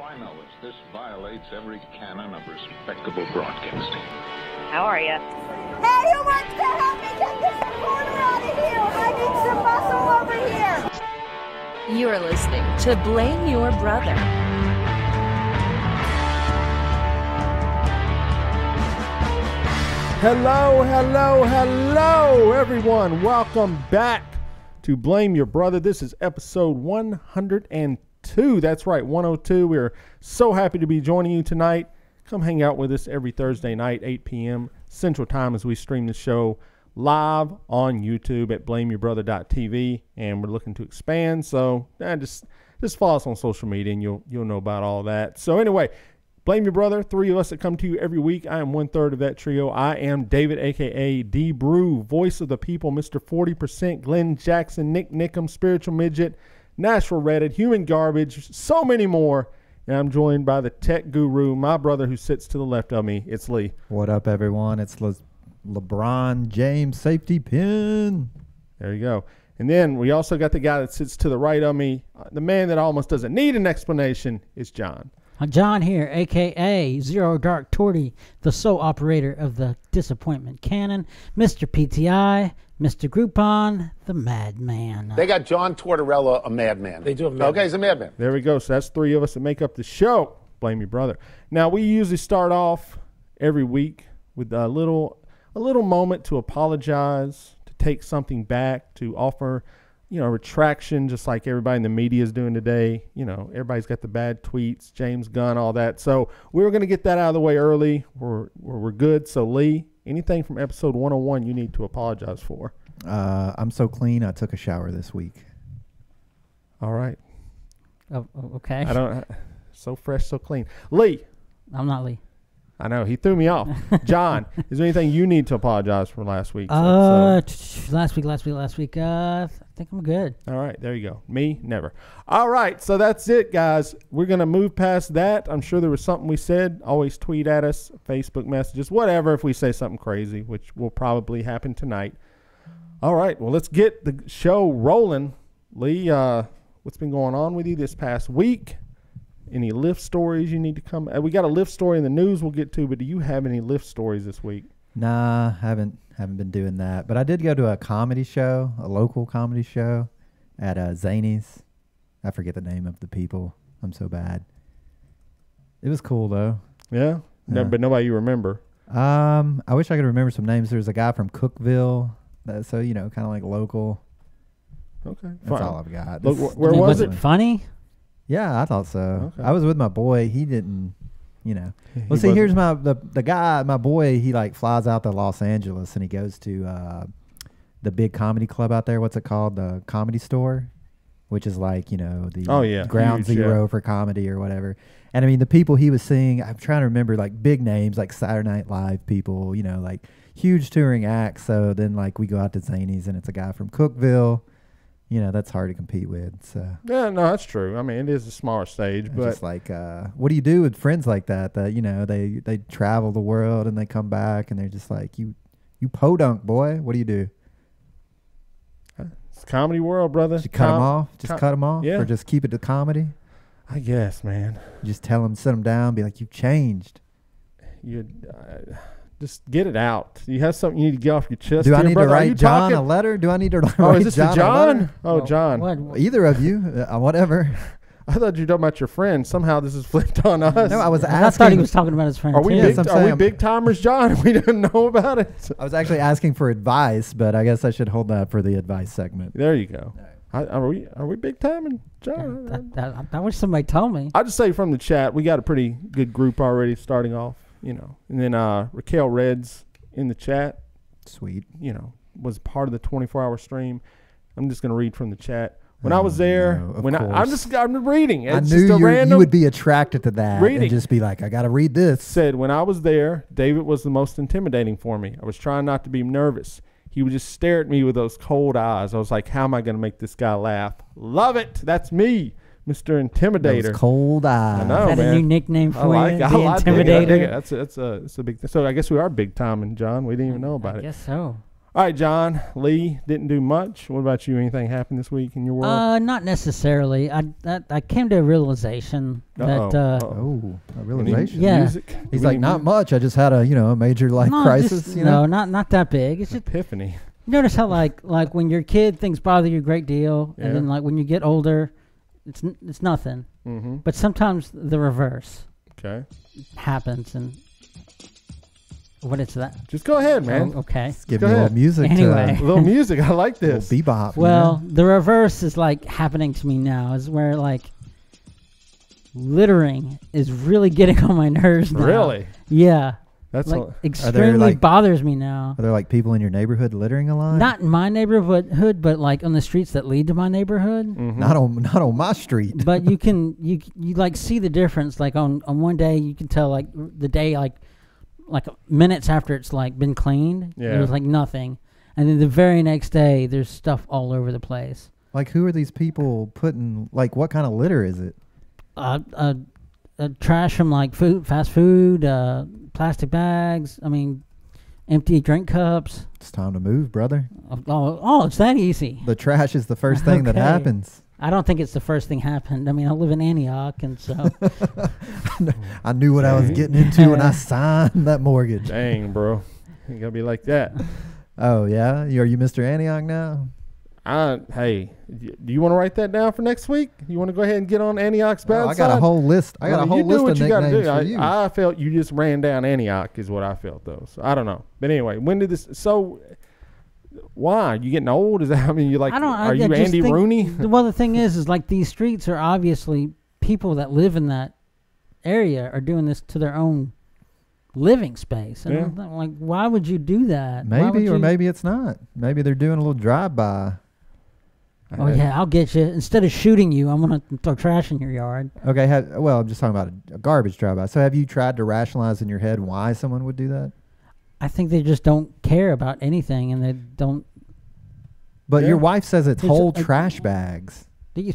I know is this violates every canon of respectable broadcasting. How are you? Hey, who wants to help me get this recorder out of here? I need some muscle over here. You're listening to Blame Your Brother. Hello, everyone. Welcome back to Blame Your Brother. This is episode 102. That's right, 102. We're so happy to be joining you tonight. Come hang out with us every Thursday night, 8 p.m. Central Time, as we stream the show live on YouTube at blameyourbrother.tv, and we're looking to expand. So just follow us on social media, and you'll know about all that. So anyway, Blame Your Brother, three of us that come to you every week. I am one-third of that trio. I am David, a.k.a. D. Brew, voice of the people, Mr. 40%, Glenn Jackson, Nick Nickum, Spiritual Midget, Nashville Reddit, Human Garbage, so many more. And I'm joined by the tech guru, my brother who sits to the left of me. It's Lee. What up, everyone? It's LeBron James safety pin. There you go. And then we also got the guy that sits to the right of me, the man that almost doesn't need an explanation, is John. John here, a.k.a. Zero Dark Torty, the sole operator of the Disappointment Cannon, Mr. PTI, Mr. Groupon, the Madman. They got John Tortorella, a madman. They do have a madman. Okay, he's a madman. There we go. So that's three of us that make up the show. Blame Your Brother. Now, we usually start off every week with a little moment to apologize, to take something back, to offer, retraction, just like everybody in the media is doing today. Everybody's got the bad tweets, James Gunn, all that. So we were going to get that out of the way early. We're good. So, Lee, anything from episode 101 you need to apologize for? I'm so clean, I took a shower this week. All right. Oh, okay. So fresh, so clean. Lee. I'm not Lee. I know, he threw me off. John, is there anything you need to apologize for last week? Last week. I think I'm good. All right, there you go. Me, never. All right, so that's it, guys. We're going to move past that. I'm sure there was something we said. Always tweet at us, Facebook messages, whatever, if we say something crazy, which will probably happen tonight. All right, well, let's get the show rolling. Lee, what's been going on with you this past week? Any Lyft stories you need to come? We got a Lyft story in the news we'll get to, but do you have any Lyft stories this week? Nah, haven't been doing that. But I did go to a comedy show, a local comedy show at Zany's. I forget the name of the people. I'm so bad. It was cool though. Yeah? No, but nobody you remember. I wish I could remember some names. There's a guy from Cookville, so kind of like local. Okay, that's all I've got. Look, where was it? Funny? Yeah, I thought so. Okay. I was with my boy. He didn't, Well, see, here's the guy, my boy. He flies out to Los Angeles and he goes to the big comedy club out there. What's it called? The Comedy Store, which is the ground zero for comedy or whatever. And I mean, the people he was seeing, I'm trying to remember big names like Saturday Night Live people, huge touring acts. So then we go out to Zany's and it's a guy from Cookville. That's hard to compete with. So yeah, no, that's true. I mean, it is a smaller stage, but just what do you do with friends like that? That they travel the world and they come back and they're just like, you podunk boy. What do you do? It's comedy world, brother. Just cut them off. Just cut them off, yeah. Or just keep it to comedy. I guess, man. Just tell them, sit them down, be like, you've changed. Just get it out. You have something you need to get off your chest. Do I need to write John a letter? Do I need to write is this John John? a letter? Oh, John. What? Either of you, whatever. I thought you were talking about your friend. Somehow this is flipped on us. No, I was asking. I thought he was talking about his friend. Are we big timers, John? We didn't know about it. I was actually asking for advice, but I guess I should hold that for the advice segment. There you go. Are we big timing, John? I wish somebody told me. I'll just say from the chat, we got a pretty good group already starting off, And then Raquel Reds in the chat. Sweet. Was part of the 24-hour stream. I'm just going to read from the chat. When I was there, I'm reading. It's I knew you would be attracted to that reading. And just be like, I got to read this. Said, when I was there, David was the most intimidating for me. I was trying not to be nervous. He would just stare at me with those cold eyes. I was like, how am I going to make this guy laugh? Love it. That's me, Mr. Intimidator. Those cold eyes. I know, Is that man. a new nickname for you? The I Intimidator? dig it. That's a big thing. So I guess we are big time, and John, we didn't even know about it. I guess so. All right, John. Lee didn't do much. What about you? Anything happened this week in your world? Not necessarily. I came to a realization that a realization. Yeah. Music? He's like, not much. I just had a a major life crisis. Just, not that big. It's just Epiphany. notice how like when your kid things bother you a great deal, Yeah. and then like when you get older, it's nothing. Mm-hmm. But sometimes the reverse Okay. happens, and what is that? Just go ahead, man. Oh, okay. Let's give Go me a ahead. little music. Anyway. A little music. I like little this. bebop. Well, the reverse is like happening to me now. Is where like littering is really getting on my nerves now. Really? Yeah. That's Like all. extremely like- bothers me now. Are there like people in your neighborhood littering a lot? Not in my neighborhood, but like on the streets that lead to my neighborhood. Mhm. Not on my street. But you can you like see the difference. Like on one day you can tell like the day like minutes after it's like been cleaned. Yeah. There's like nothing, and then the very next day there's stuff all over the place. Like, who are these people putting? Like, what kind of litter is it? Trash from like fast food, plastic bags. I mean, empty drink cups. It's time to move, brother. Oh, it's that easy. The trash is the first thing that Okay. happens. I don't think it's the first thing happened. I mean, I live in Antioch, and so I knew what I was getting into when I signed that mortgage. Dang, bro. You gotta be like that. Oh yeah, are you Mr. Antioch now? Hey, do you want to write that down for next week? You want to go ahead and get on Antioch's bad Oh, I got a side? whole list. I got a whole you do list what of you gotta nicknames do. for you. I felt you just ran down Antioch is what I felt though. So I don't know. But anyway, when did this? So why you getting old? Is that? I mean, you like? Are you just Andy think- Rooney? Well, the thing is like these streets are obviously people that live in that area are doing this to their own living space. And Yeah. I'm like, why would you do that? Why would Maybe, or you- maybe it's not. Maybe they're doing a little drive-by. Oh yeah, I'll get you. Instead of shooting you, I'm gonna throw trash in your yard. Okay, well, I'm just talking about a garbage drive-by. So have you tried to rationalize in your head why someone would do that? I think they just don't care about anything, and they don't. But Yeah. your wife says it's There's whole a- trash bags.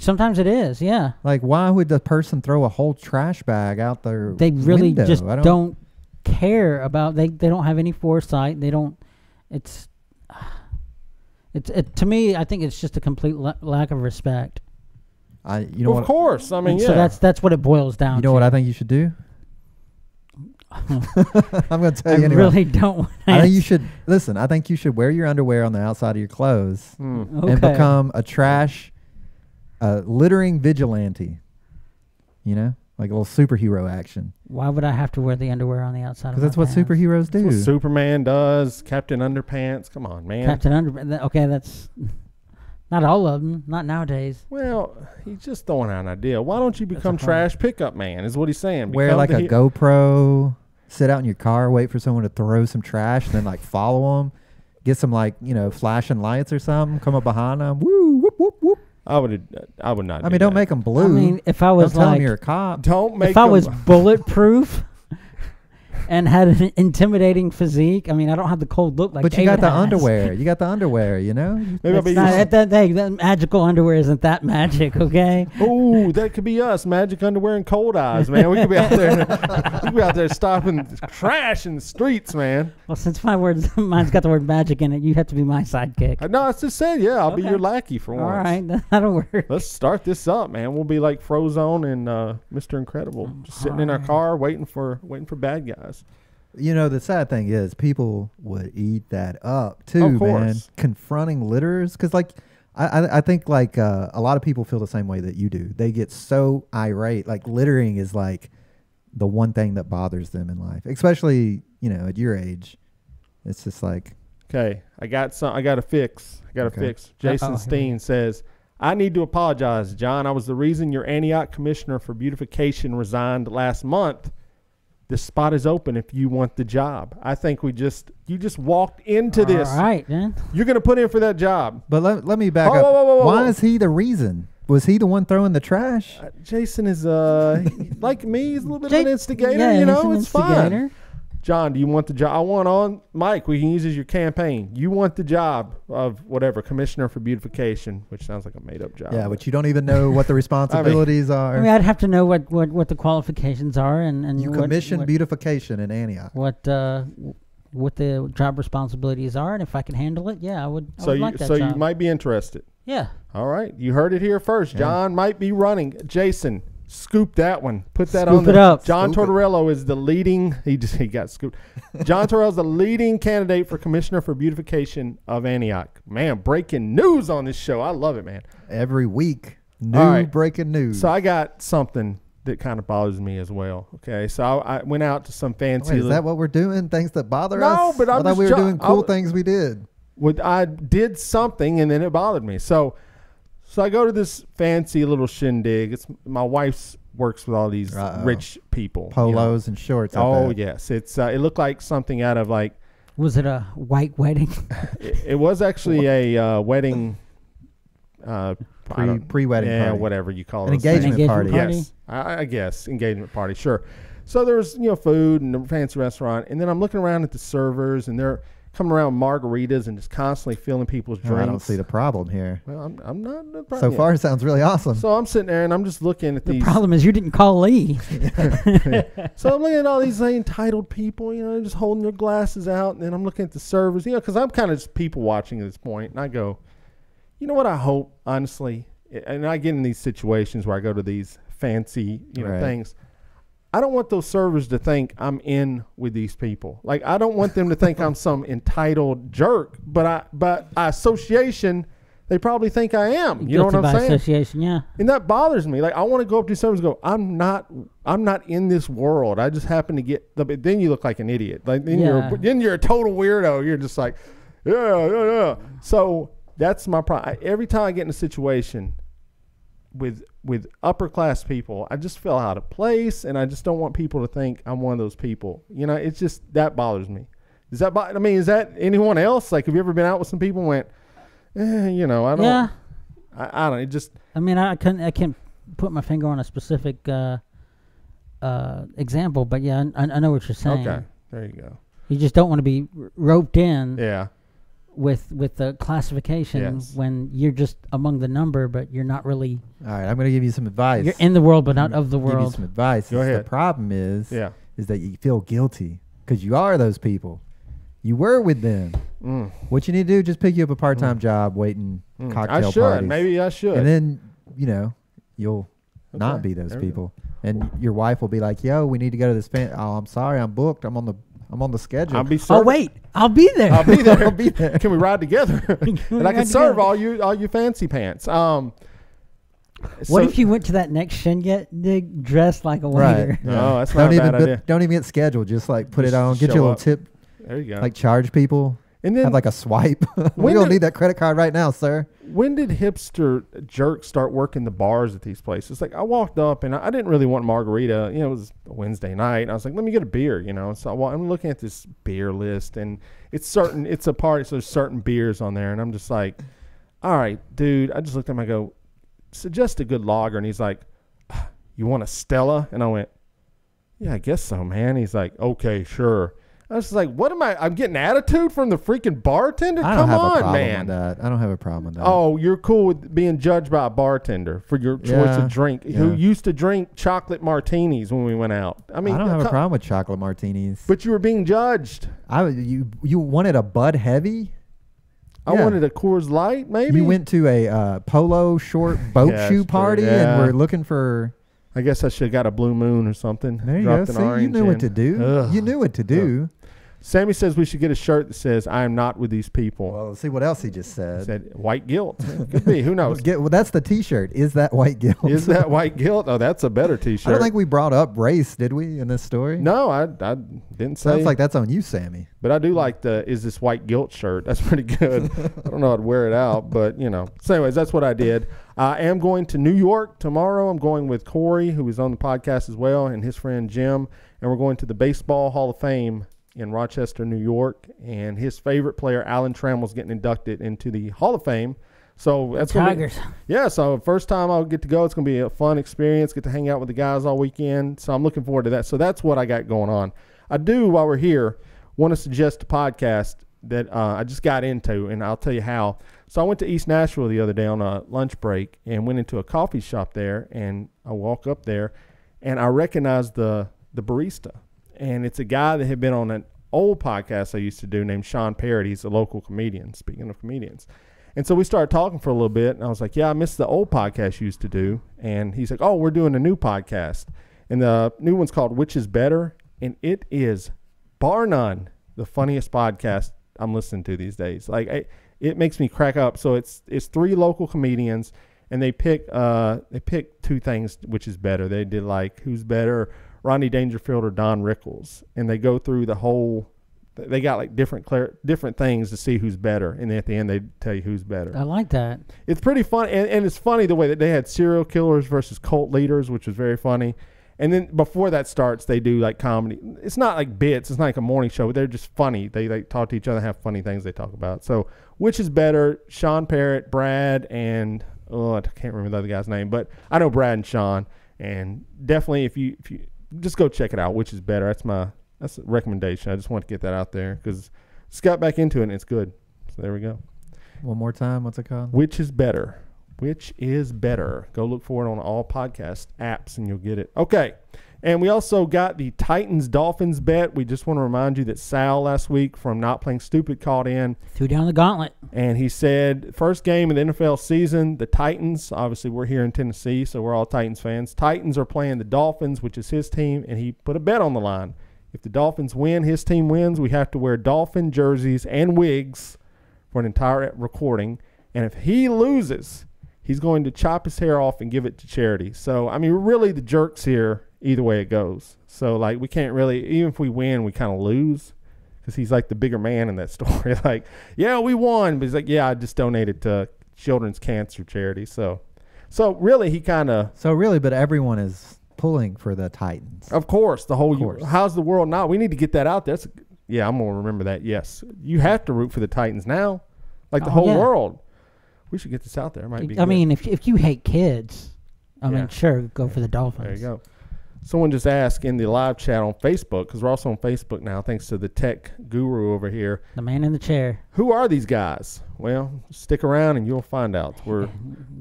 Sometimes it is, yeah. Like, why would the person throw a whole trash bag out their They really window? just I don't care about. They don't have any foresight. They don't. It's to me. I think it's just a complete lack of respect. You know Of what? course. I mean, And yeah. So that's what it boils down. You know to. what I think you should do? I'm going to tell I you anyway. really don't. Want to I think you should listen. I think you should wear your underwear on the outside of your clothes and Okay. become a littering vigilante. You know, like a little superhero action. Why would I have to wear the underwear on the outside? Because that's what superheroes do. That's what Superman does. Captain Underpants. Come on, man. Captain Underpants. Okay, that's not all of them. Not nowadays. Well, he's just throwing out an idea. Why don't you become point. trash pickup man? Is what he's saying. Wear Become like the a GoPro. Sit out in your car, wait for someone to throw some trash, and then like follow them. Get some like flashing lights or something. Come up behind them. Woo, whoop, whoop, whoop. I would not. I mean, don't make them blue. I mean, if I was don't tell them like, you're a cop. Don't make. if I was them- bulletproof and had an intimidating physique, I mean, I don't have the cold look like. But you David got the has. underwear. You got the underwear. You know. Maybe I'll It's be not, that magical underwear isn't that magic, okay? Oh, that could be us. Magic underwear and cold eyes, man. We could be out there. We could be out there stopping trash in the streets, man. Well, since mine's got the word magic in it, you have to be my sidekick. No, I just said, yeah, I'll be Okay. your lackey for All once. right, that'll work. Let's start this up, man. We'll be like Frozone and Mr. Incredible, just sitting in our car waiting for bad guys. You know, the sad thing is people would eat that up too, Of course. man. Confronting litterers. Because, like, I think, like, a lot of people feel the same way that you do. They get so irate. Like, littering is, like, the one thing that bothers them in life. Especially, at your age. It's just like... Okay, I got a fix. Okay. Jason Steen says, I need to apologize, John. I was the reason your Antioch Commissioner for Beautification resigned last month. The spot is open if you want the job. I think you just walked into this. All right, man. You're going to put in for that job. But let me back up. Whoa. Why is he the reason? Was he the one throwing the trash? Jason is like me. He's a little bit of an instigator. Yeah, he's an it's fine. instigator. John, do you want the job? I want on Mike. We can use as your campaign. You want the job of whatever Commissioner for Beautification, which sounds like a made-up job. Yeah, but you don't even know what the responsibilities are. I mean, I'd have to know what the qualifications are and you what, commission what, beautification in Antioch. what what the job responsibilities are, and if I can handle it, I would like that so job. you might be interested. Yeah. All right. You heard it here first. John might be running. Jason, scoop that one. Put that Scoop on it up. John Scoop it. Tortorello is the leading. He got scooped. John Tortorello is the leading candidate for Commissioner for Beautification of Antioch. Man, breaking news on this show. I love it, man. Every week, All right. breaking news. So I got something that kind of bothers me as well. Okay, so I went out to some fancy. Wait, is that what we're doing? Things that bother us? No, but I I'm thought just we were doing cool things we did. I did something and then it bothered me. So I go to this fancy little shindig. It's my wife's works with all these rich people, Polos and shorts. Oh yes, it's it looked like something out of like. Was it a white wedding? It was actually a wedding. Pre-wedding party. Whatever you call it. An engagement party. Yes, I guess engagement party. Sure. So there was food and a fancy restaurant, and then I'm looking around at the servers, and they're coming around with margaritas and just constantly filling people's drinks. I don't see the problem here. Well, I'm not the problem So yet. far, it sounds really awesome. So I'm sitting there and I'm just looking at The these. problem is you didn't call Lee. So I'm looking at all these entitled people, just holding their glasses out, and then I'm looking at the servers, because I'm kind of just people watching at this point, and I go, you know what I hope, honestly, and I get in these situations where I go to these fancy, things. I don't want those servers to think I'm in with these people. Like, I don't want them to think I'm some entitled jerk, but by association, they probably think I am. You know what I'm Guilty by saying? association, yeah. And that bothers me. Like, I want to go up to these servers and go, I'm not in this world. I just happen to get but then you look like an idiot. Like then you're a total weirdo. You're just like, yeah. So that's my problem. Every time I get in a situation with upper class people, I just feel out of place, and I just don't want people to think I'm one of those people. It's just that bothers me. Is that anyone else? Like, have you ever been out with some people and went, I don't. Yeah. I don't. It just. I can't put my finger on a specific example, but yeah, I know what you're saying. Okay, there you go. You just don't want to be roped in. Yeah. With the classification when you're just among the number, but you're not really. All right, I'm going to give you some advice. You're in the world, but not of the world. Give you some advice. Go ahead. The problem is that you feel guilty because you are those people. You were with them. What you need to do, just pick you up a part-time job, waiting cocktail parties. Maybe I should. And then, you'll not be those people. And your wife will be like, yo, we need to go to this Oh, I'm sorry, I'm booked. I'm on the schedule. Oh wait, I'll be there. I'll be there. Can we ride together? And I can serve all you fancy pants. What if you went to that next shindig dressed like a waiter? Right. No, that's not a bad idea. Don't even get scheduled. Just put it on. Get show your little up. tip. There you go. Like charge people. And then have like a swipe. We don't need that credit card right now, sir. When did hipster jerks start working the bars at these places? Like, I walked up and I didn't really want a margarita. It was a Wednesday night. And I was like, let me get a beer, So I'm looking at this beer list, and it's a party, so there's certain beers on there. And I'm just like, all right, dude. I just looked at him. I go, suggest a good lager. And he's like, you want a Stella? And I went, yeah, I guess so, man. He's like, okay, sure. I was just like, what am I? I'm getting attitude from the freaking bartender? I don't have a problem man. with that. I don't have a problem with that. Oh, you're cool with being judged by a bartender for your choice of drink, who used to drink chocolate martinis when we went out. I mean, I don't have a problem with chocolate martinis. But you were being judged. You wanted a Bud Heavy? I wanted a Coors Light, maybe? You went to a polo short boat shoe party and were looking for... I guess I should have got a Blue Moon or something. There you go. See, you knew what to do. Ugh. You knew what to do. Sammy says we should get a shirt that says, I am not with these people. Well, let's see what else he just said. He said white guilt. Could be. Who knows? Well, that's the T-shirt. Is that white guilt? Is that white guilt? Oh, that's a better T-shirt. I don't think we brought up race, did we, in this story? No, I didn't say. Sounds like that's on you, Sammy. But I do like the is this white guilt shirt. That's pretty good. I don't know I'd wear it out, but So anyways, that's what I did. I am going to New York tomorrow. I'm going with Corey, who is on the podcast as well, and his friend Jim. And we're going to the Baseball Hall of Fame in Rochester, New York. And his favorite player, Alan Trammell's getting inducted into the Hall of Fame. So that's Tigers. So first time I'll get to go. It's going to be a fun experience. Get to hang out with the guys all weekend. So I'm looking forward to that. So that's what I got going on. I do, while we're here, want to suggest a podcast that I just got into, and I'll tell you how. So I went to East Nashville the other day on a lunch break and went into a coffee shop there, and I walk up there, and I recognized the barista. And it's a guy that had been on old podcast I used to do named Sean Parrott. He's a local comedian, speaking of comedians. And so we started talking for a little bit, and I was like, yeah, I missed the old podcast you used to do. And he's like, oh, we're doing a new podcast. And the new one's called Which is Better? And it is, bar none, the funniest podcast I'm listening to these days. Like, it makes me crack up. So it's 3 local comedians, and they pick 2 things, which is better. They did like Who's Better, Rodney Dangerfield or Don Rickles. And they go through the whole... They got like different things to see who's better, and then at the end they tell you who's better. I like that. It's pretty fun, and it's funny the way that they had serial killers versus cult leaders, which was very funny. And then before that starts, they do like comedy. It's not like bits. It's not like a morning show. But they're just funny. They like talk to each other, have funny things they talk about. So which is better? Sean Parrott, Brad, and I can't remember the other guy's name, but I know Brad and Sean. And definitely, if you just go check it out, which is better? That's a recommendation. I just want to get that out there because just got back into it and it's good. So there we go. One more time. What's it called? Which is better? Which is better? Go look for it on all podcast apps and you'll get it. Okay. And we also got the Titans-Dolphins bet. We just want to remind you that Sal last week from Not Playing Stupid called in. Threw down the gauntlet. And he said, first game of the NFL season, the Titans, obviously we're here in Tennessee, so we're all Titans fans. Titans are playing the Dolphins, which is his team, and he put a bet on the line. If the Dolphins win, his team wins, we have to wear Dolphin jerseys and wigs for an entire recording. And if he loses, he's going to chop his hair off and give it to charity. So, I mean, we're really the jerks here either way it goes. So, like, we can't really, even if we win, we kind of lose because he's like the bigger man in that story. Like, yeah, we won. But he's like, yeah, I just donated to children's cancer charity. So really, he kind of. So, really, but everyone is pulling for the Titans. Of course, how's the world not? We need to get that out there. Yeah, I'm gonna remember that. Yes, you have to root for the Titans now, like the whole world. We should get this out there. It might be. I mean, if you hate kids, I mean, sure, go for the Dolphins. There you go. Someone just asked in the live chat on Facebook, because we're also on Facebook now, thanks to the tech guru over here. The man in the chair. Who are these guys? Well, stick around and you'll find out. We're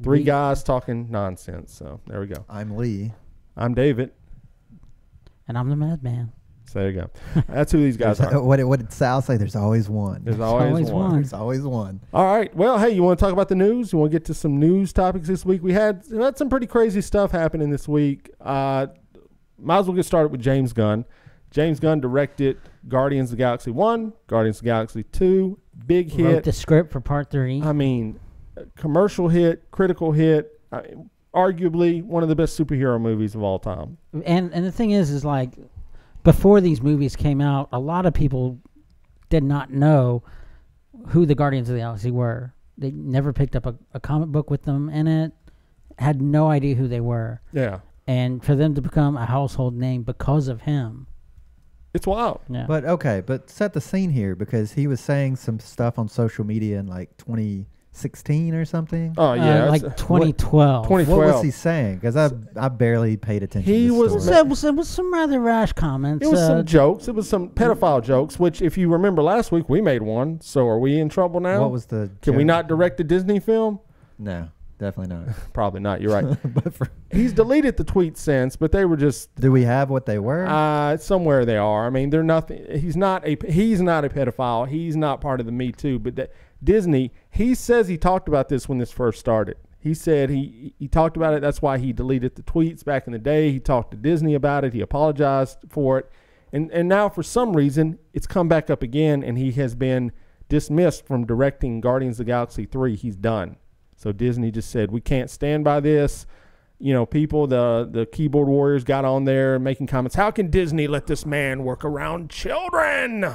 3 guys talking nonsense. So there we go. I'm Lee. I'm David. And I'm the madman. So there you go. That's who these guys are. What did Sal say? There's always one. There's always one. There's always one. All right. Well, hey, you want to talk about the news? You want to get to some news topics this week? We had some pretty crazy stuff happening this week. Might as well get started with James Gunn. James Gunn directed Guardians of the Galaxy 1, Guardians of the Galaxy 2, big hit. Wrote the script for part 3. I mean, commercial hit, critical hit. Arguably one of the best superhero movies of all time. And the thing is like, before these movies came out, a lot of people did not know who the Guardians of the Galaxy were. They never picked up a comic book with them in it, had no idea who they were. Yeah. And for them to become a household name because of him. It's wild. Yeah. But set the scene here, because he was saying some stuff on social media in like 2016 or something. Oh yeah, like 2012. 2012. What was he saying? Because I barely paid attention. It to was some rather rash comments. It was some jokes. It was some pedophile jokes. Which, if you remember last week, we made one. So are we in trouble now? What was the? Can we not direct a Disney film? No, definitely not. Probably not. You're right. He's deleted the tweets since, but they were just. Do we have what they were? Somewhere they are. I mean, they're nothing. He's not a pedophile. He's not part of the Me Too. But Disney, he says he talked about this when this first started. He said he talked about it. That's why he deleted the tweets back in the day. He talked to Disney about it. He apologized for it. And now for some reason, it's come back up again, and he has been dismissed from directing Guardians of the Galaxy 3. He's done. So Disney just said, we can't stand by this. You know, people, the keyboard warriors got on there making comments. How can Disney let this man work around children?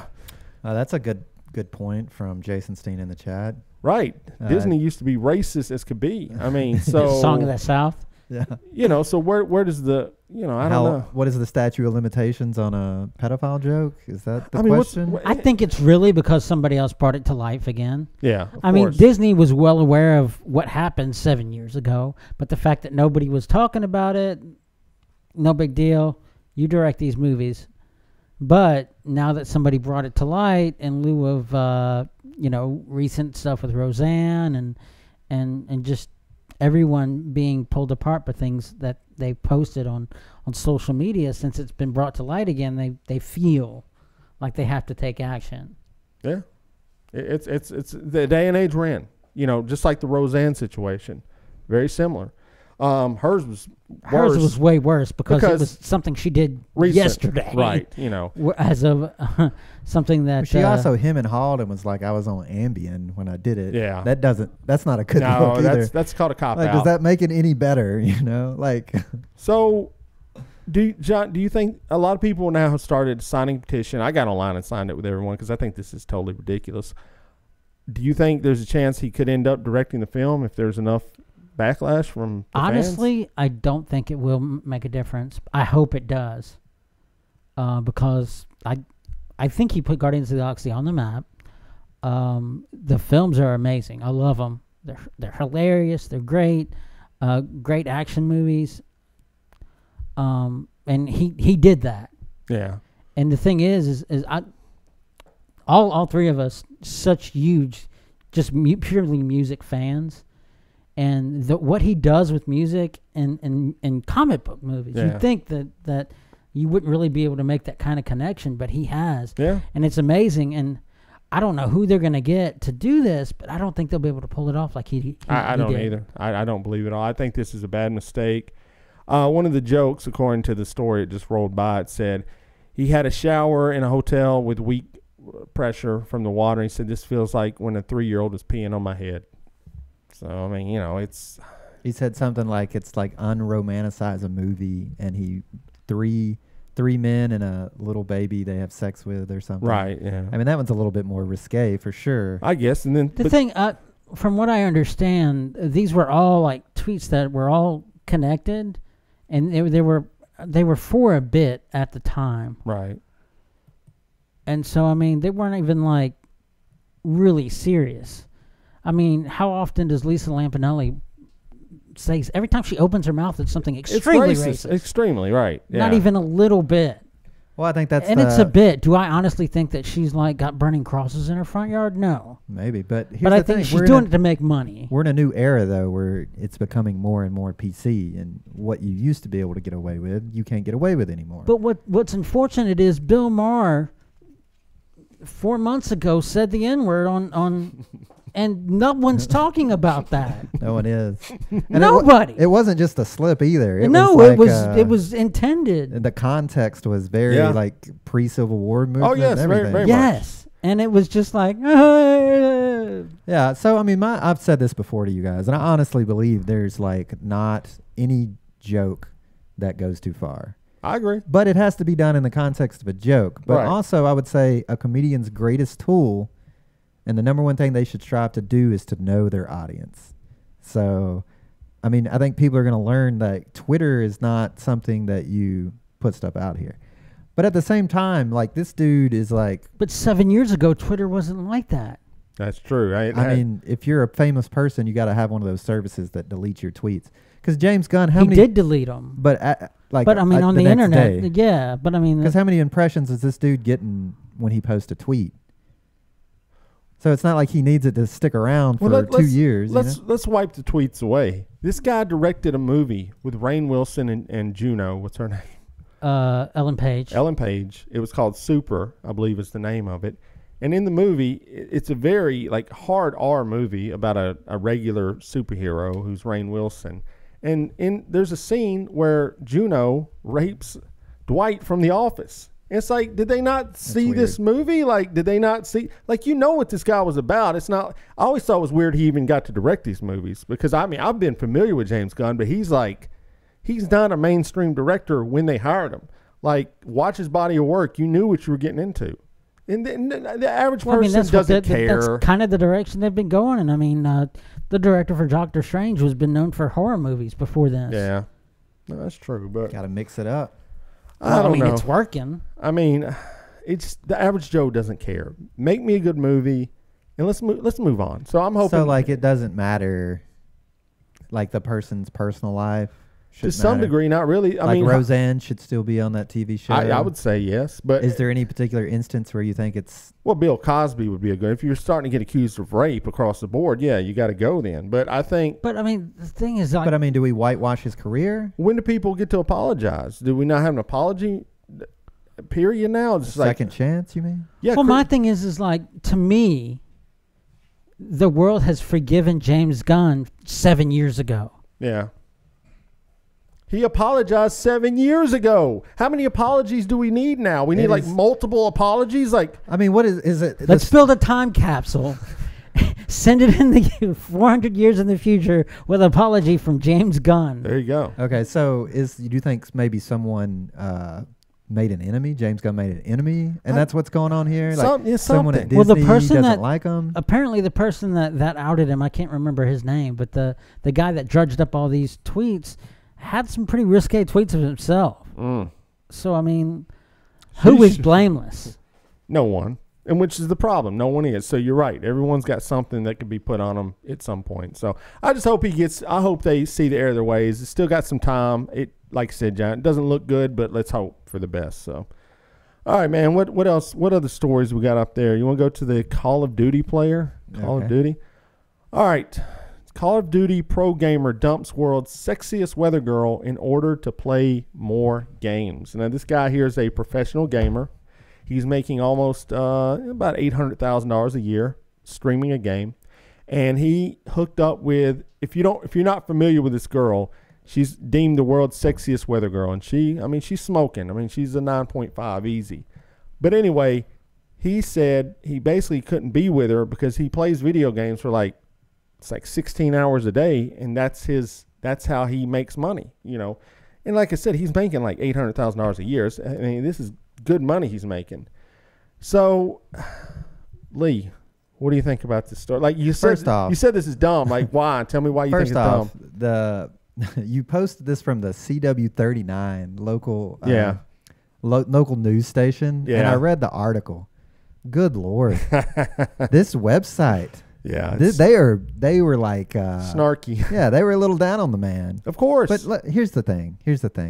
That's a good point from Jason Steen in the chat. Right. Disney used to be racist as could be. I mean, so. Song of the South. Yeah. You know, so where does I don't know. What is the statute of limitations on a pedophile joke? Is that the question? I think it's really because somebody else brought it to life again. Yeah. I mean, Disney was well aware of what happened 7 years ago, but the fact that nobody was talking about it, no big deal. You direct these movies. But now that somebody brought it to light in lieu of, recent stuff with Roseanne and just everyone being pulled apart by things that they posted on social media, since it's been brought to light again, they feel like they have to take action. Yeah, it's the day and age we're in. You know, just like the Roseanne situation, very similar. Hers was way worse because it was something she did yesterday. Right, you know. As of something that... She also him and hawed and was like, I was on Ambien when I did it. Yeah. That's not a good look either. That's called a cop-out. Does that make it any better, you know? Like... So, John, do you think a lot of people now have started signing a petition? I got online and signed it with everyone because I think this is totally ridiculous. Do you think there's a chance he could end up directing the film if there's enough backlash from the Honestly, fans? I don't think it will make a difference. I hope it does, because I think he put Guardians of the Galaxy on the map. The films are amazing. I love them. They're hilarious. They're great. Great action movies. And he did that. Yeah. And the thing is all three of us such huge, just purely music fans. And what he does with music and comic book movies, you'd think that you wouldn't really be able to make that kind of connection, but he has. Yeah. And it's amazing. And I don't know who they're going to get to do this, but I don't think they'll be able to pull it off like he I don't did. either. I don't believe it all. I think this is a bad mistake. One of the jokes, according to the story, it just rolled by, it said he had a shower in a hotel with weak pressure from the water. He said, this feels like when a 3-year-old is peeing on my head. So, I mean, you know, it's... He said something like it's like unromanticize a movie, and three men and a little baby they have sex with or something. Right, yeah. I mean, that one's a little bit more risque for sure. I guess. And then the thing, from what I understand, these were all like tweets that were all connected, and they were for a bit at the time. Right. And so, I mean, they weren't even like really serious. I mean, how often does Lisa Lampanelli say, every time she opens her mouth, it's something extremely racist. Extremely, right. Yeah. Not even a little bit. Well, I think that's it's a bit. Do I honestly think that she's like got burning crosses in her front yard? No. Maybe, but I think she's doing it to make money. We're in a new era, though, where it's becoming more and more PC, and what you used to be able to get away with, you can't get away with anymore. But what's unfortunate is Bill Maher 4 months ago said the N-word on and no one's talking about that. No one is. And Nobody. It wasn't just a slip either. It was intended. And the context was very like pre-Civil War movement. Oh yes, and everything. very yes. Much. And it was just like yeah, so I mean I've said this before to you guys, and I honestly believe there's like not any joke that goes too far. I agree. But it has to be done in the context of a joke. But right. Also I would say a comedian's greatest tool, and the number one thing they should strive to do, is to know their audience. So, I mean, I think people are going to learn that Twitter is not something that you put stuff out here. But at the same time, like, this dude is like... But 7 years ago, Twitter wasn't like that. That's true. I mean, if you're a famous person, you got to have one of those services that deletes your tweets. Because James Gunn, he did delete them. But, I mean, on the internet, day. Yeah. But I mean... Because how many impressions is this dude getting when he posts a tweet? So it's not like he needs it to stick around for 2 years. Let's wipe the tweets away. This guy directed a movie with Rainn Wilson and Juno. What's her name? Ellen Page. Ellen Page. It was called Super, I believe is the name of it. And in the movie, it's a very like hard R movie about a regular superhero who's Rainn Wilson. And there's a scene where Juno rapes Dwight from The Office. It's like, did they not see this movie? Like, did they not see? Like, you know what this guy was about. It's not. I always thought it was weird he even got to direct these movies, because I mean I've been familiar with James Gunn, but he's not a mainstream director when they hired him. Like, watch his body of work. You knew what you were getting into. And the average person doesn't care. That's kind of the direction they've been going. And I mean, the director for Doctor Strange was been known for horror movies before this. Yeah, no, that's true. But got to mix it up. I mean, it's working. I mean, it's the average Joe doesn't care. Make me a good movie, and let's move on. So I'm hoping. So like, it doesn't matter, like the person's personal life. To some degree, not really. I mean, Roseanne should still be on that TV show. I would say yes, but is there any particular instance where you think it's? Well, Bill Cosby would be a good. If you're starting to get accused of rape across the board, yeah, you got to go then. But I think. But I mean, the thing is, like, but I mean, do we whitewash his career? When do people get to apologize? Do we not have an apology? period now. It's Second chance, you mean? Yeah. Well, my thing is like, to me, the world has forgiven James Gunn 7 years ago. Yeah. He apologized 7 years ago. How many apologies do we need now? We need like multiple apologies. Like, I mean, what is it? Let's build a time capsule. Send it in the 400 years in the future with an apology from James Gunn. There you go. Okay, so do you think maybe someone made an enemy? James Gunn made an enemy, and that's what's going on here. Like someone at Disney the person doesn't like him. Apparently, the person that outed him, I can't remember his name, but the guy that dredged up all these tweets had some pretty risque tweets of himself. So I mean, who is blameless? No one. And which is the problem. No one is. So you're right. Everyone's got something that could be put on them at some point. So I just hope I hope they see the error of their ways. It's still got some time. It, like I said, John, it doesn't look good, but let's hope for the best. So, all right, man. What else? What other stories we got up there? You want to go to the Call of Duty player? Call of Duty. All right. Call of Duty pro gamer dumps world's sexiest weather girl in order to play more games. Now, this guy here is a professional gamer. He's making almost about $800,000 a year streaming a game, and he hooked up with. If you're not familiar with this girl, she's deemed the world's sexiest weather girl, and she's smoking. I mean, she's a 9.5 easy. But anyway, he said he basically couldn't be with her because he plays video games for like 16 hours a day, and that's how he makes money, you know. And like I said, he's making like $800,000 a year. I mean, this is good money he's making. So, Lee, what do you think about this story? Like you said, you said this is dumb. Like, why? Tell me why you think it's dumb. You posted this from the CW39 local local news station, and I read the article. Good Lord, this website. Yeah, they were like snarky. Yeah, they were a little down on the man, of course. But here's the thing.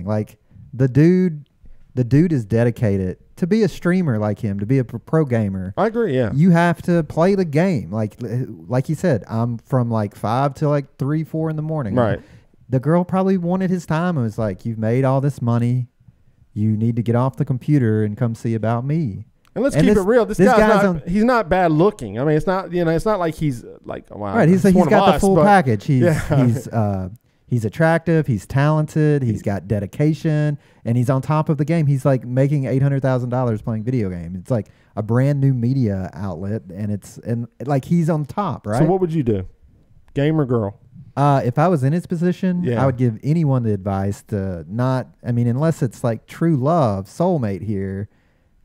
Like the dude is dedicated to be a streamer like him, to be a pro gamer. I agree. Yeah, you have to play the game. Like he said, I'm from like 5 till like 3, 4 in the morning. Right. The girl probably wanted his time and was like, "You've made all this money. You need to get off the computer and come see about me." And let's keep it real. This guy's he's not bad looking. I mean, it's not like he's like, wow, right. He's got the full package. He's attractive. He's talented. He's got dedication, and he's on top of the game. He's like making $800,000 playing video games. It's like a brand new media outlet, and like he's on top, right? So what would you do, game or girl? If I was in his position, I would give anyone the advice to not. I mean, unless it's like true love, soulmate here.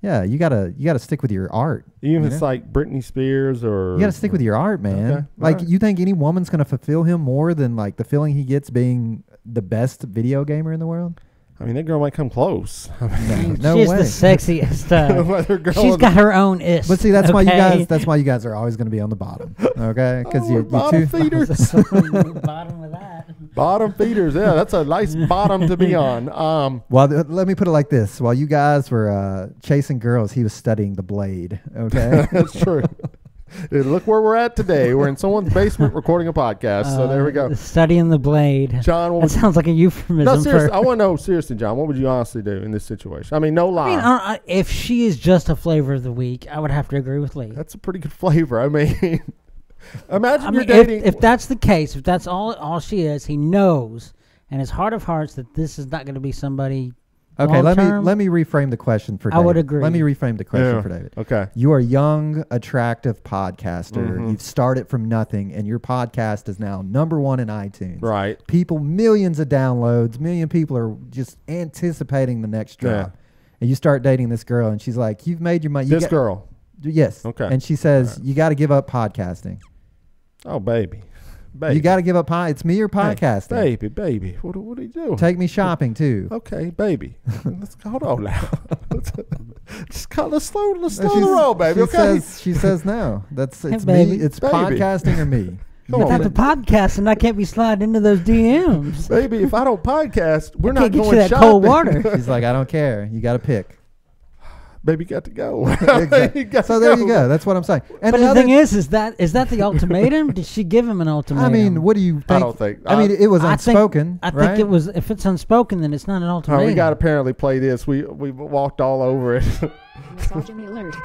Yeah, you gotta stick with your art. Even if it's like Britney Spears or... You gotta stick with your art, man. Okay. Like, you think any woman's gonna fulfill him more than like the feeling he gets being the best video gamer in the world? I mean, that girl might come close. No She's way. the sexiest. She's got her own ist. But see, that's why you guys are always going to be on the bottom. Okay, because you're bottom feeders. Bottom of that. Bottom feeders. Yeah, that's a nice bottom to be on. Well, let me put it like this: while you guys were chasing girls, he was studying the blade. Okay, that's true. Dude, look where we're at today. We're in someone's basement recording a podcast. So there we go. Studying the blade. John, that sounds like a euphemism. No, seriously, I want to know, seriously, John, what would you honestly do in this situation? I mean, no lie. I mean, if she is just a flavor of the week, I would have to agree with Lee. That's a pretty good flavor. I mean, imagine you're dating. If that's the case, if that's all she is, he knows in his heart of hearts that this is not going to be somebody. Okay, let me reframe the question for David. I would agree. Let me reframe the question for David. Okay. You are a young, attractive podcaster. Mm-hmm. You've started from nothing, and your podcast is now #1 in iTunes. Right. People, millions of downloads, million people are just anticipating the next drop. Yeah. And you start dating this girl, and she's like, you've made your money. This girl? Yes. Okay. And she says, you got to give up podcasting. Oh, baby. You got to give up it's me or podcasting. Hey, baby. What do you do? Take me shopping too. Okay, baby. Let's hold on now. Let's slow the roll, baby. She says no. It's me. It's podcasting or me. You have to podcast, and I can't be sliding into those DMs. Baby, if I don't podcast, we're not going shopping. That cold water. She's like, I don't care. You got to pick. baby got to go. Exactly. So there you go. That's what I'm saying. And But the thing is that the ultimatum? Did she give him an ultimatum? I mean, what do you think? I don't think. I mean, it was unspoken. I think right? it was. If it's unspoken, then it's not an ultimatum. We got to apparently play this. We walked all over it. Misogyny alert.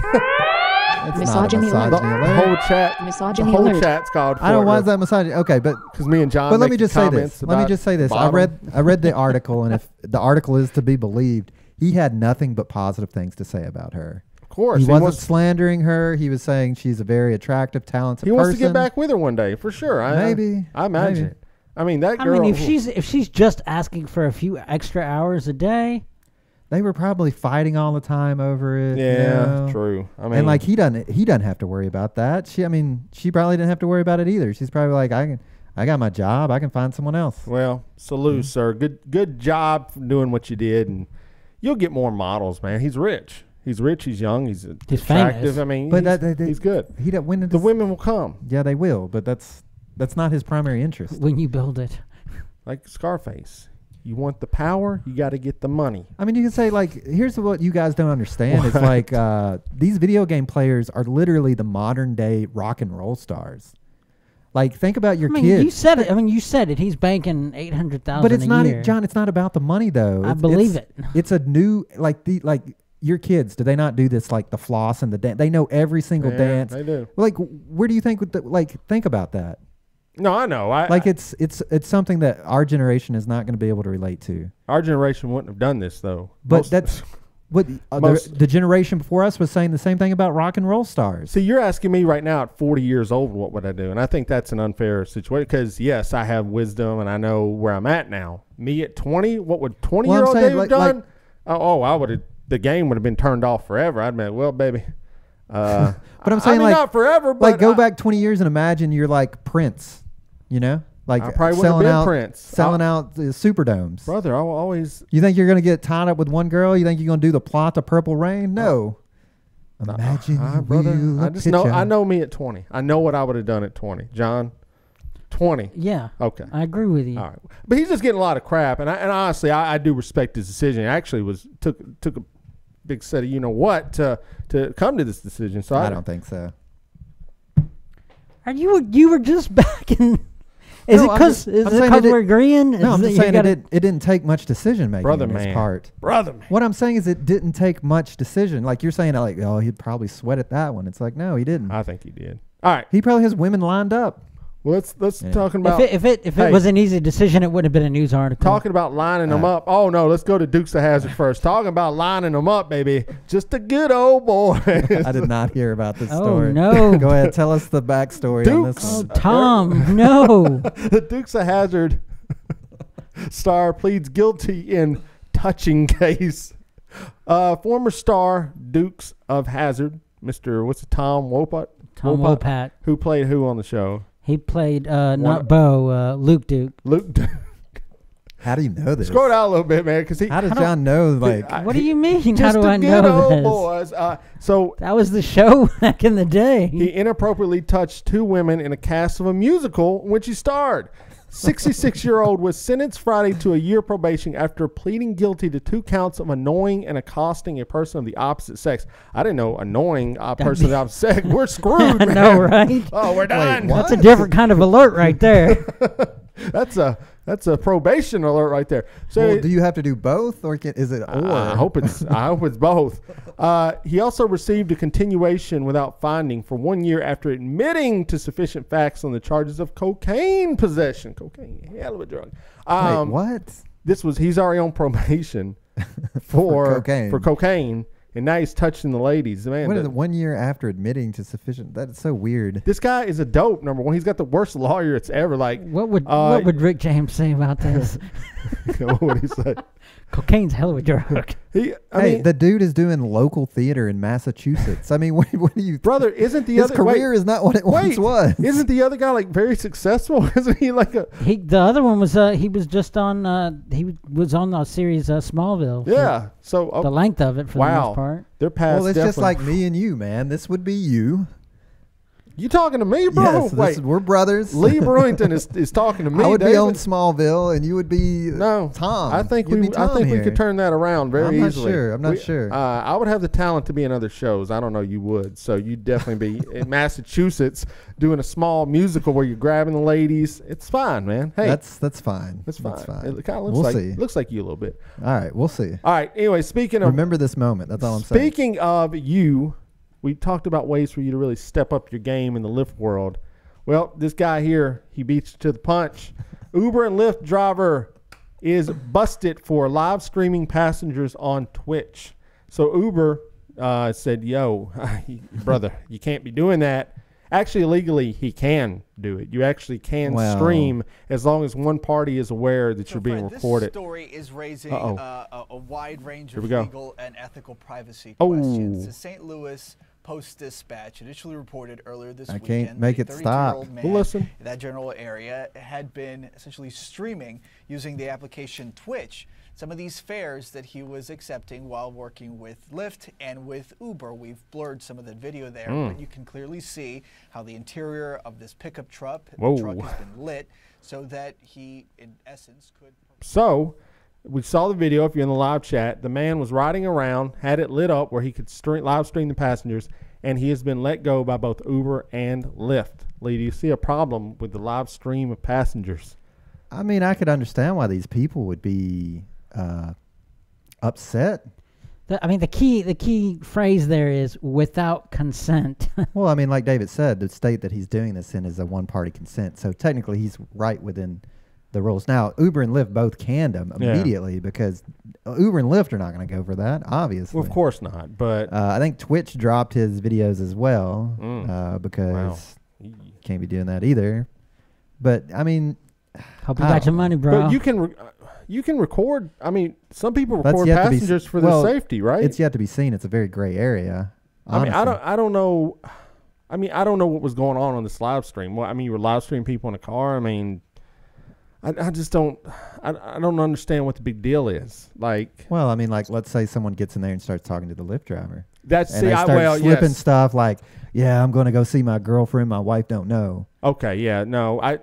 It's Misogyny not a alert. misogyny The alert. whole chat. Misogyny the whole alert. chat's called for I don't it. know why is that misogyny. Okay, but Because me and John. let me make just say comments this. Let me about just say this. bottom. I read the article, and if the article is to be believed, he had nothing but positive things to say about her. Of course, He wasn't slandering her. He was saying she's a very attractive, talented He person. wants to get back with her one day for sure. Maybe. I imagine. Maybe. I mean that I girl. mean, if she's just asking for a few extra hours a day, They were probably fighting all the time over it. yeah, you know? true. I mean, And like he doesn't have to worry about that. She probably didn't have to worry about it either. She's probably like, I got my job. I can find someone else. well, salute, sir. Good job for doing what you did, and you'll get more models, man. He's rich. He's rich. He's young. He's attractive. famous. I mean, But he's good. When The women will come, Yeah, they will. But that's not his primary interest. when you build it, like Scarface. You want the power, you got to get the money. I mean, you can say like, here's what you guys don't understand. It's like these video game players are literally the modern day rock and roll stars. Like, think about your kids. you said it. I mean, you said it. He's banking $800,000. But it's a not, year. John. It's not about the money though. I believe it. It's a new like your kids. Do they not do this like the floss and the dance? They know every single Yeah, dance. they do. Like, where do you think? Think about that. No, I know. It's something that our generation is not going to be able to relate to. Our generation wouldn't have done this though. But that's what the generation before us was saying the same thing about rock and roll stars. See, you're asking me right now at 40 years old, what would I do? And I think that's an unfair situation because, yes, I have wisdom and I know where I'm at now. Me at 20, what would 20-year-old Dave have done? I would have. The game would have been turned off forever. I'd been, well, baby. But I'm saying, not forever. But like, go back 20 years and imagine you're like Prince, you know, like I probably wouldn't have been Prince. selling out the Superdomes. Brother, I will always. You think you're going to get tied up with one girl? You think you're going to do the plot to Purple Rain? No. Imagine brother. I just know. picture. I know me at 20. I know what I would have done at 20. John, 20. Yeah. Okay. I agree with you. All right. But he's just getting a lot of crap, and honestly, I do respect his decision. He actually took a big set of what to come to this decision. So I don't think so. Are you were just back in? Is it because we're agreeing? No, I'm just saying it didn't take much decision making on his part. Brother man. What I'm saying is it didn't take much decision. Like you're saying, like, oh, he'd probably sweat at that one. It's like, no, he didn't. I think he did. All right. He probably has women lined up. Well, let's talking about if it was an easy decision, it wouldn't have been a news article. Talking about lining them up. Oh no, let's go to Dukes of Hazzard first. Talking about lining them up, baby. Just a good old boy. I did not hear about this story. Oh no! Go ahead, tell us the backstory on this Oh, one. Tom, no. The Dukes of Hazzard star pleads guilty in touching case. Former star Dukes of Hazzard, Mr. Tom Wopat? Tom Wopat. Who played who on the show? He played not Bo, Luke Duke. Luke Duke. How do you know this? Scroll down a little bit, man, because How does John know? Like, What do you mean? How Just do a I good know old this? boys. So That was the show back in the day. he inappropriately touched two women in a cast of a musical in which he starred. 66-year-old was sentenced Friday to a year probation after pleading guilty to 2 counts of annoying and accosting a person of the opposite sex. I didn't know annoying a person of the opposite sex. We're screwed, I man. know, right? Oh, we're done. That's a different kind of alert right there. That's a probation alert right there. So well, do you have to do both, or is it or? I hope it's both. He also received a continuation without finding for 1 year after admitting to sufficient facts on the charges of cocaine possession. Cocaine, hell of a drug. Wait, what? He's already on probation for cocaine, and now he's touching the ladies. Man, What is it? 1 year after admitting to sufficient? That's so weird. this guy is a dope. Number one, he's got the worst lawyer it's ever. Like, What would Rick James say about this? what would he say? Cocaine's a hell of a drug. I mean, the dude is doing local theater in Massachusetts. I mean, what do you? brother, isn't the His other career is not what it once was. Isn't the other guy like very successful? Isn't he like a? The other one was he was just on he was on the series Smallville. for Yeah. So the length of it for the most part. They're past. Well, it's just definitely- like me and you, man. This would be you. You talking to me, bro? Yes, Wait, we're brothers. Lee Brewington is talking to me. I would David. be on Smallville, and you would be no Tom. I think You'd we be Tom we here. could turn that around very easily. I'm not sure. I would have the talent to be in other shows. I don't know you would. So you'd definitely be in Massachusetts doing a small musical where you're grabbing the ladies. It's fine, man. Hey, that's fine. That's fine. It kind of We'll looks like you a little bit. All right, we'll see. All right. Anyway, speaking of remember this moment. That's all I'm saying. Speaking of you, we talked about ways for you to really step up your game in the Lyft world. Well, this guy here, he beats you to the punch. Uber and Lyft driver is busted for live streaming passengers on Twitch. So Uber said, yo, brother, you can't be doing that. Actually, legally, he can do it. You actually can stream as long as one party is aware that you're being recorded. This story is raising a wide range of we go. legal and ethical privacy questions. The St. Louis Post-Dispatch initially reported earlier this weekend can't make it stop. man We'll listen. in that general area had been essentially streaming using the application Twitch some of these fares that he was accepting while working with Lyft and with Uber. We've blurred some of the video there, but you can clearly see how the interior of this pickup truck has been lit so that he, in essence, could... So we saw the video. If you're in the live chat, the man was riding around, had it lit up where he could live stream the passengers, and he has been let go by both Uber and Lyft. Lee, do you see a problem with the live stream of passengers? I mean, I could understand why these people would be upset. The key phrase there is without consent. Well, I mean, like David said, the state that he's doing this in is a one-party consent. So technically, he's right within the rules. Now, Uber and Lyft both canned him immediately because Uber and Lyft are not going to go for that, obviously. Well, of course not. But I think Twitch dropped his videos as well because you can't be doing that either. But I mean, hope you got your money, bro. But you can record. I mean, some people record passengers for their safety, right? It's yet to be seen. It's a very gray area. Honestly. I mean, I don't know. I mean, I don't know what was going on this live stream. Well, I mean, you were live streaming people in a car. I mean, I just don't. I don't understand what the big deal is. Like, well, I mean, like, let's say someone gets in there and starts talking to the Lyft driver. That's and they start slipping stuff like, "Yeah, I'm going to go see my girlfriend. My wife don't know." Okay, yeah, no, I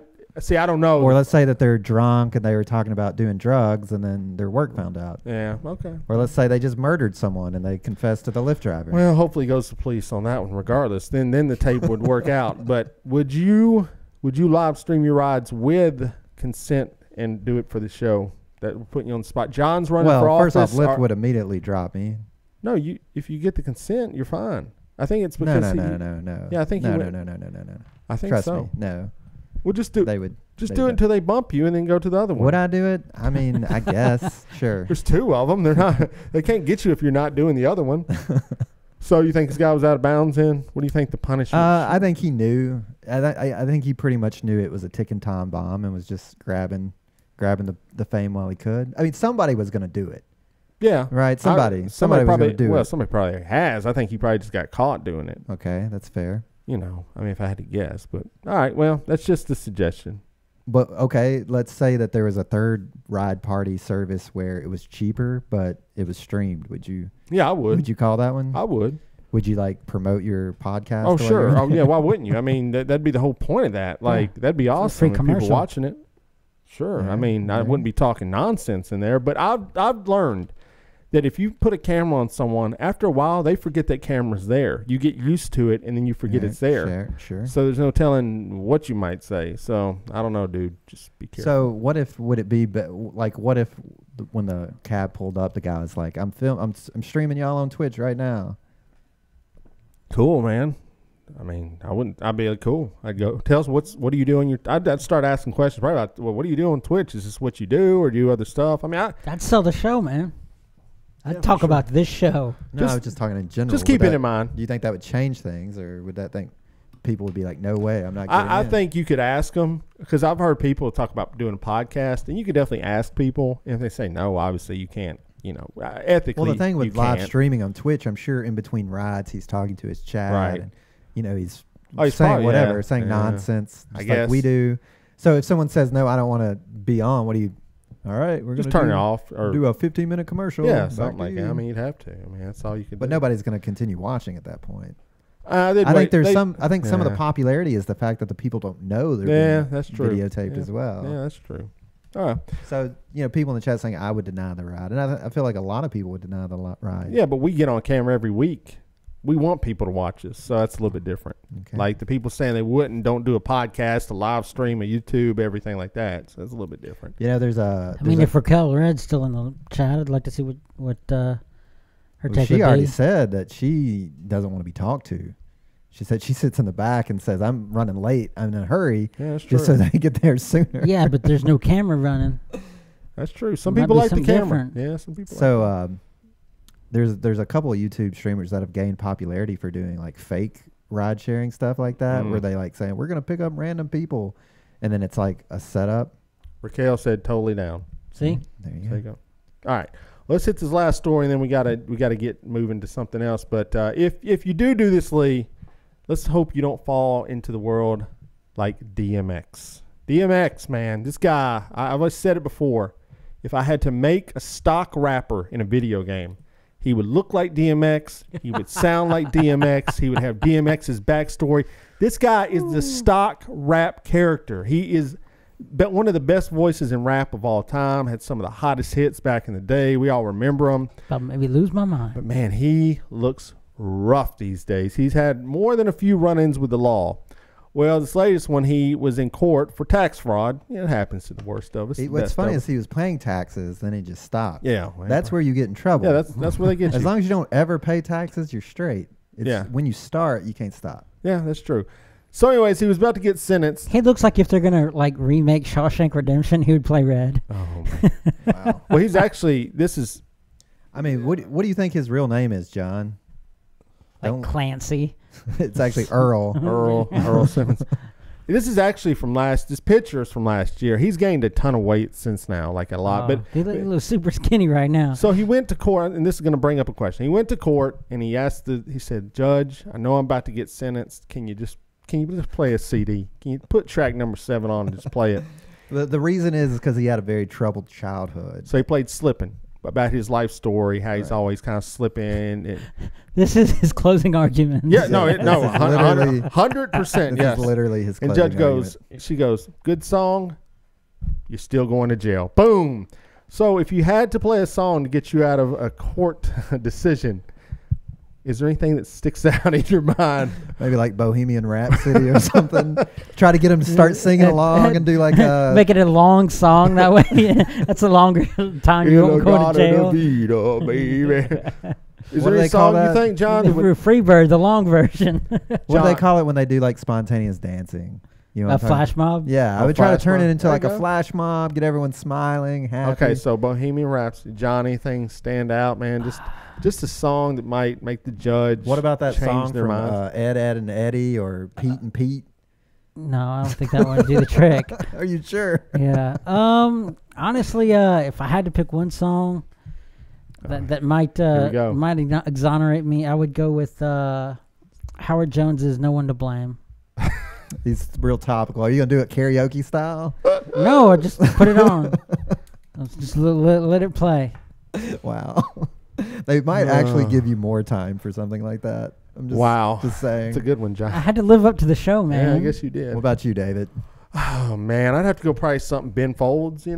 don't know. Or let's say that they're drunk and they were talking about doing drugs, and then their work found out. Yeah, okay. Or let's say they just murdered someone and they confessed to the Lyft driver. Well, hopefully, he goes to police on that one. Regardless, then the tape would work out. But would you live stream your rides with consent and do it for the show? That would put you on the spot. John's running for office. Well, first off, Lyft would immediately drop me. No, if you get the consent, you're fine. I think it's because no. Yeah, I think no. I think Trust so. me, no. We'll just do. They would do it until they bump you, and then go to the other one. Would I do it? I mean, I guess sure. There's two of them. They're not. They can't get you if you're not doing the other one. So you think this guy was out of bounds? Then what do you think the punishment? I think he knew. I think he pretty much knew it was a ticking time bomb and was just grabbing the fame while he could. I mean, somebody was going to do it. Yeah. Right. Somebody was going to do it. Well, somebody probably has. I think he probably just got caught doing it. Okay, that's fair. You know, I mean, if I had to guess, but all right. Well, that's just a suggestion. But okay, let's say that there was a third ride party service where it was cheaper, but it was streamed. Would you? Yeah, I would. Would you call that one? I would. Would you like promote your podcast? Oh, sure. Oh, yeah. Why wouldn't you? I mean, that'd be the whole point of that. Like, that'd be awesome. If people watching it. Sure. Yeah, I mean, I wouldn't be talking nonsense in there, but I've learned that if you put a camera on someone, after a while, they forget that camera's there. You get used to it, and then you forget it's there. Sure. So there's no telling what you might say. So I don't know, dude. Just be careful. So what if what if when the cab pulled up, the guy was like, I'm streaming y'all on Twitch right now. Cool, man. I mean, I'd be like, cool. I'd go, tell us what do you do on your, I'd start asking questions probably about, well, what do you do on Twitch? Is this what you do or do you other stuff? I mean, I'd sell the show, man. I'd talk about this show. No, I was just talking in general. Just keep it in mind. Do you think that would change things, or would that think people would be like, no way, I'm not getting I think you could ask them, because I've heard people talk about doing a podcast, and you could definitely ask people, and if they say no, obviously you can't, ethically. Well, the thing with live streaming on Twitch, I'm sure in between rides he's talking to his chat, right? And he's saying probably, whatever, saying nonsense, I guess. like we do. So if someone says no, I don't want to be on, what do you? All right, we're just gonna turn it off or do a 15-minute commercial. Yeah, something like that. I mean, you'd have to. I mean, that's all you can do. But nobody's going to continue watching at that point. I think some of the popularity is the fact that the people don't know they're being that's true. videotaped as well. Yeah, that's true. All right. So, people in the chat saying I would deny the ride. And I feel like a lot of people would deny the ride. Yeah, but we get on camera every week. We want people to watch us, so that's a little bit different. Okay. Like the people saying they wouldn't, don't do a podcast, a live stream, a YouTube, everything like that. So that's a little bit different. There's if Raquel Red's still in the chat, I'd like to see what her take would be. She already said that she doesn't want to be talked to. She said she sits in the back and says, I'm running late. I'm in a hurry. Yeah, that's true. Just so they get there sooner. Yeah, but there's no camera running. That's true. Some people like the camera. Different. Yeah, some people like it. There's a couple of YouTube streamers that have gained popularity for doing like fake ride sharing stuff like that, where they like saying we're gonna pick up random people, and then it's like a setup. Raquel said totally down. See, there you go. All right, let's hit this last story, and then we gotta get moving to something else. But if you do this, Lee, let's hope you don't fall into the world like DMX. DMX, man, this guy. I've always said it before. If I had to make a stock rapper in a video game, he would look like DMX. He would sound like DMX. He would have DMX's backstory. This guy is the stock rap character. He is one of the best voices in rap of all time. Had some of the hottest hits back in the day. We all remember him. I'll maybe lose my mind. But, man, he looks rough these days. He's had more than a few run-ins with the law. Well, this latest one, he was in court for tax fraud. It happens to the worst of us. What's funny is he was paying taxes, then he just stopped. Yeah. Well, that's where you get in trouble. Yeah, that's where they get you. As long as you don't ever pay taxes, you're straight. Yeah. When you start, you can't stop. Yeah, that's true. So anyways, he was about to get sentenced. He looks like if they're going to like remake Shawshank Redemption, he would play Red. Oh, wow. Well, he's actually, I mean, what do you think his real name is, John? Like Clancy. It's actually Earl. Earl Simmons. This picture is from last year. He's gained a ton of weight since now, like a lot. But he looks super skinny right now. So he went to court, and this is going to bring up a question. He went to court, and he said, Judge, I know I'm about to get sentenced. Can you just play a CD? Can you put track number 7 on and just play it? The reason is because he had a very troubled childhood. So he played Slippin', about his life story, how he's always kind of slipping. This is his closing argument. Yeah, 100%. This is literally his closing argument. She goes, good song, you're still going to jail. Boom. So if you had to play a song to get you out of a court decision, is there anything that sticks out in your mind? Maybe like Bohemian Rhapsody or something. Try to get him to start singing along and do like a... Make it a long song that way. That's a longer time you won't go to jail. Baby. Is there any song you think, John? Freebird, the long version. What do they call it when they do like spontaneous dancing? You know a flash mob? Yeah, I would try to turn it into like a flash mob, get everyone smiling, happy. Okay, so Bohemian Rhapsody. John, anything stand out, man? Just a song that might make the judge. What about that song their from Ed, and Eddie or Pete and Pete? No, I don't think that would do the trick. Are you sure? Yeah. Honestly, if I had to pick one song that might exonerate me, I would go with Howard Jones's "No One to Blame." He's real topical. Are you gonna do it karaoke style? No, just put it on. Just let it play. Wow. They might actually give you more time for something like that. I'm just saying. It's a good one, John. I had to live up to the show, man. Yeah, I guess you did. What about you, David? Oh, man, I'd have to go probably something Ben Folds,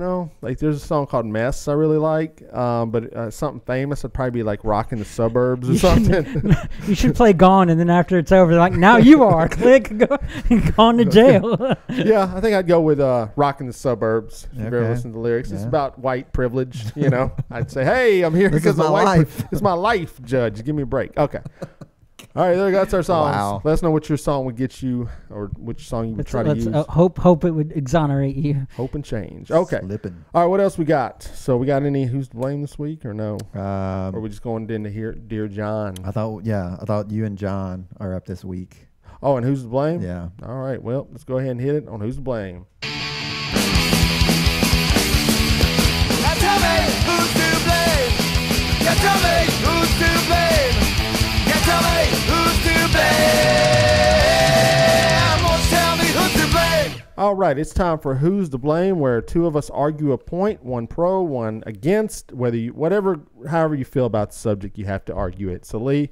Like there's a song called Mess I really like, but something famous, I'd probably be like Rockin' the Suburbs or something. You should play Gone, and then after it's over, they're like, now you are. Click, gone to jail. Yeah, I think I'd go with Rockin' the Suburbs, if you've ever listened to the lyrics. Yeah. It's about white privilege, I'd say, hey, I'm here because of life. It's my life, Judge. Give me a break. Okay. All right, that's our songs. Wow. Let us know what your song would get you, or which song you would try to use. Hope it would exonerate you. Hope and change. Okay. Slippin'. All right, what else we got? So we got any Who's to Blame this week or no? Or are we just going into here, Dear John? I thought you and John are up this week. Oh, and Who's to Blame? Yeah. All right, well, let's go ahead and hit it on Who's to Blame. Now tell me who's to blame. Yeah, tell me who's to blame. Yeah, tell me who's to blame. Won't tell me who's to blame. All right, it's time for Who's to Blame, where two of us argue a point, one pro, one against. However you feel about the subject, you have to argue it. So, Lee,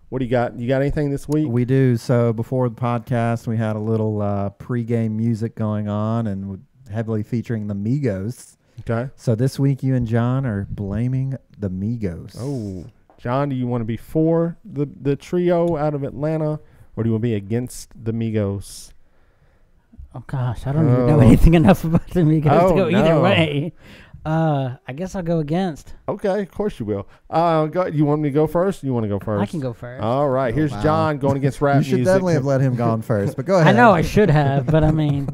What do you got? You got anything this week? We do. So before the podcast, we had a little pre-game music going on and heavily featuring the Migos. Okay. So this week, you and John are blaming the Migos. Oh, John, do you want to be for the trio out of Atlanta, or do you want to be against the Migos? Oh gosh, I don't even know anything enough about the Migos to go either way. I guess I'll go against. Okay, of course you will. You want me to go first? Or you want to go first? I can go first. All right, here's John going against rap music. You should definitely have let him go on first, but go ahead. I know I should have, but I mean,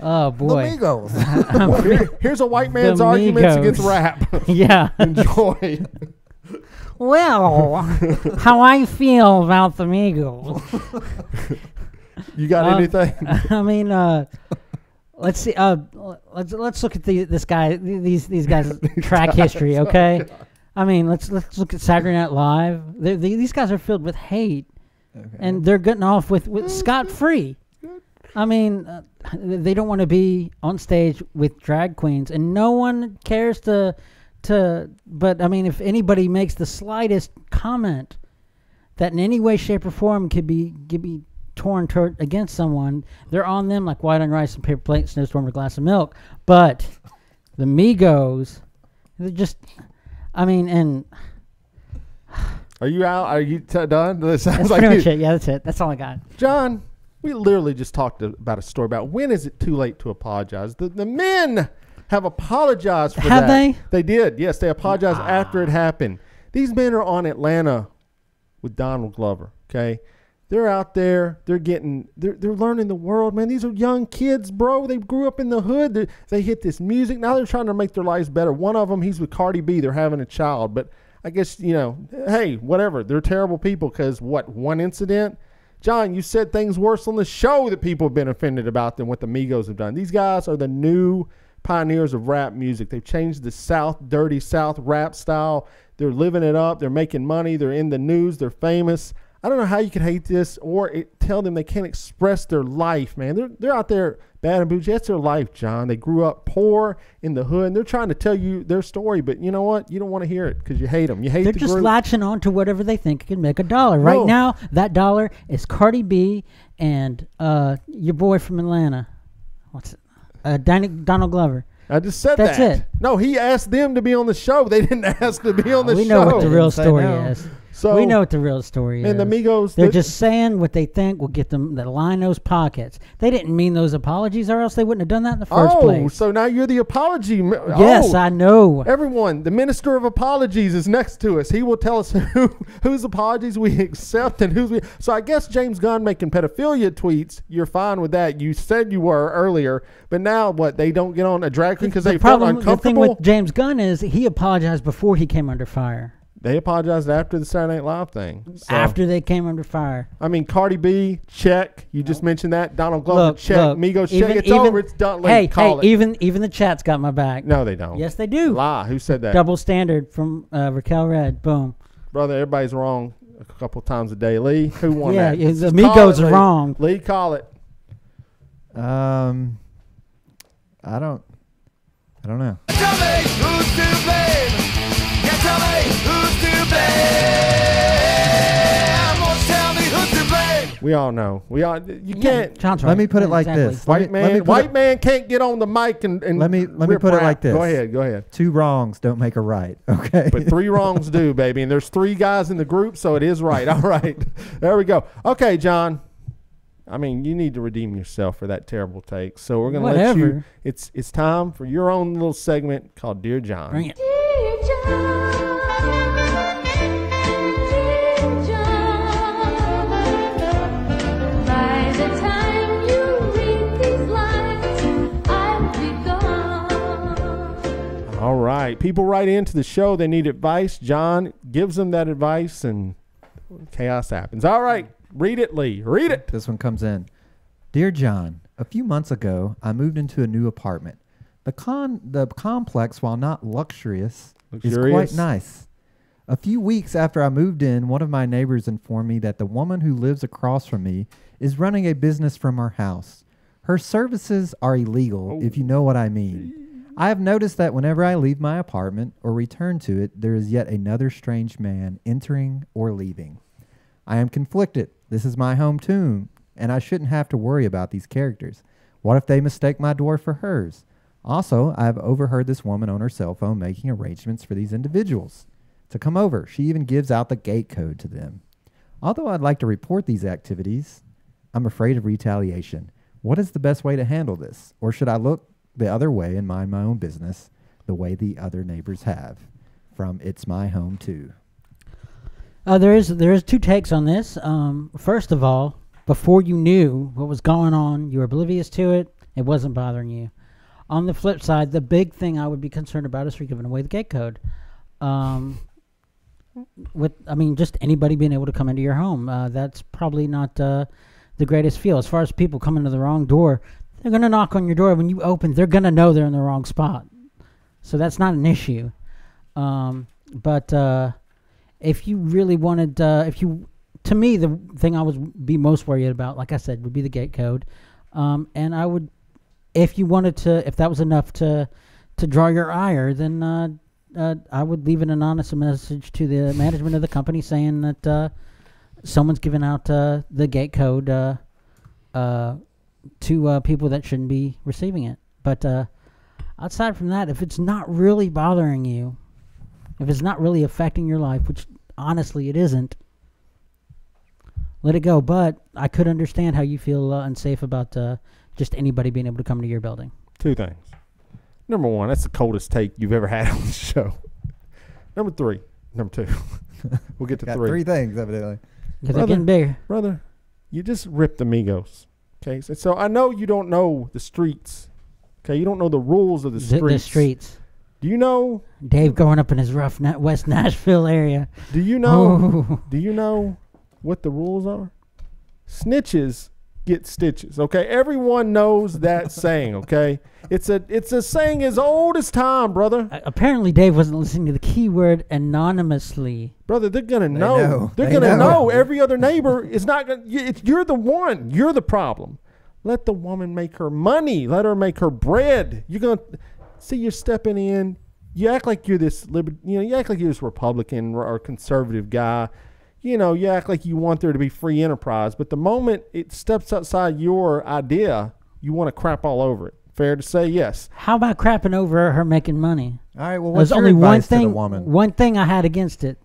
oh boy. The Migos. Here's a white man's arguments against rap. Yeah. Enjoy. Well, how I feel about the Migos. You got anything? I mean, let's see. Let's look at this guy. These guys' track history. Okay. I mean, let's look at Saturday Night Live. These guys are filled with hate, and they're getting off with scot free. I mean, they don't want to be on stage with drag queens, and no one cares to. But I mean, if anybody makes the slightest comment that in any way, shape, or form could be torn against someone, they're on them like white on rice and paper plate, snowstorm, or glass of milk. But the Migos, they're just. I mean, and. Are you out? Are you done? That sounds that's like pretty much it. Yeah, that's it. That's all I got. John, we literally just talked about a story about when is it too late to apologize. The men have apologized for that. Have they? They did. Yes, they apologized after it happened. These men are on Atlanta with Donald Glover, okay? They're out there. They're learning the world, man. These are young kids, bro. They grew up in the hood. They hit this music. Now they're trying to make their lives better. One of them, he's with Cardi B. They're having a child. But I guess, hey, whatever. They're terrible people because, one incident? John, you said things worse on the show that people have been offended about than what the Migos have done. These guys are the new pioneers of rap music. They've changed the dirty South rap style. They're living it up. They're making money. They're in the news. They're famous. I don't know how you can hate this or tell them they can't express their life, man. They're out there bad and bougie. That's their life, John. They grew up poor in the hood, and they're trying to tell you their story. But you know what? You don't want to hear it because you hate them. You hate They're the just group. latching on to whatever they think can make a dollar. Right now, that dollar is Cardi B and your boy from Atlanta. What's it? Donald Glover. I just said that. That's it. No, he asked them to be on the show. They didn't ask to be on the show. We know what the real story is. So, we know what the real story is. And the Migos, they're just saying what they think will get them that line those pockets. They didn't mean those apologies, or else they wouldn't have done that in the first place. Oh, so now you're the apology. Yes, I know. Everyone, the minister of apologies is next to us. He will tell us whose apologies we accept and whose we. So I guess James Gunn making pedophilia tweets, you're fine with that. You said you were earlier, but now what? They don't get on a drag queen because they felt uncomfortable. The thing with James Gunn is he apologized before he came under fire. They apologized after the Saturday Night Live thing. So, after they came under fire. I mean, Cardi B, check. You just mentioned that. Donald Glover, check. Migos, check. It's over. It's done. Even the chat's got my back. No, they don't. Yes, they do. Lie. Who said that? Double standard from Raquel Red. Boom. Brother, everybody's wrong a couple times a day. Lee, who won that? Yeah, the Migos are wrong. Lee, call it. I don't know. Tell me who's to blame. Yeah, tell me who's to blame. Won't tell me who's to blame. We all know. You can't. John's let right. me put it like Exactly. this. White man can't get on the mic and let me put it like this. Go ahead. 2 wrongs don't make a right. Okay. But 3 wrongs do, baby. And there's 3 guys in the group, so it is right. All right. There we go. Okay, John. I mean, you need to redeem yourself for that terrible take. So we're going to let you. It's time for your own little segment called Dear John. Bring it. Dear John, by the time you read these lines, I'll be gone. All right. People write into the show. They need advice. John gives them that advice, and chaos happens. All right. Read it, Lee. Read it. This one comes in. Dear John, a few months ago, I moved into a new apartment. The complex, while not luxurious, is quite nice. A few weeks after I moved in, one of my neighbors informed me that the woman who lives across from me is running a business from her house. Her services are illegal, if you know what I mean. I have noticed that whenever I leave my apartment or return to it, there is yet another strange man entering or leaving. I am conflicted. This is my home too, and I shouldn't have to worry about these characters. What if they mistake my door for hers? Also, I have overheard this woman on her cell phone making arrangements for these individuals to come over. She even gives out the gate code to them. Although I'd like to report these activities, I'm afraid of retaliation. What is the best way to handle this? Or should I look the other way and mind my own business the way the other neighbors have? From It's My Home Too. There is two takes on this. First of all, before you knew what was going on, you were oblivious to it. It wasn't bothering you. On the flip side, the big thing I would be concerned about is for giving away the gate code. Just anybody being able to come into your home. That's probably not the greatest feel. As far as people coming to the wrong door, they're going to knock on your door. When you open, they're going to know they're in the wrong spot. So that's not an issue. But if you really wanted, to me, the thing I would be most worried about, like I said, would be the gate code. And I would, if you wanted to, if that was enough to draw your ire, then I would leave an anonymous message to the management of the company saying that someone's giving out the gate code to people that shouldn't be receiving it. But outside from that, if it's not really bothering you, if it's not really affecting your life, which honestly it isn't, let it go. But I could understand how you feel unsafe about just anybody being able to come to your building. Two things. Number one, that's the coldest take you've ever had on the show. Number two. We'll get to Got three. three things, evidently. Because they're getting bigger. Brother, you just ripped the Migos. Okay, so I know you don't know the streets. Okay, you don't know the rules of the streets. The streets. Do you know? Dave growing up in his rough West Nashville area. Do you know? Do you know what the rules are? Snitches get stitches. Okay, everyone knows that saying. Okay, it's a saying as old as time, brother. Apparently, Dave wasn't listening to the keyword anonymously. Brother, they're gonna know. They're gonna know. Every other neighbor is not gonna. You're the one. You're the problem. Let the woman make her money. Let her make her bread. You're gonna see. You're stepping in. You act like you're this you act like you're this Republican or conservative guy. You act like you want there to be free enterprise, but the moment it steps outside your idea, you want to crap all over it. Fair to say, yes. How about crapping over her making money? All right, well, what's your advice to the woman? One thing I had against it,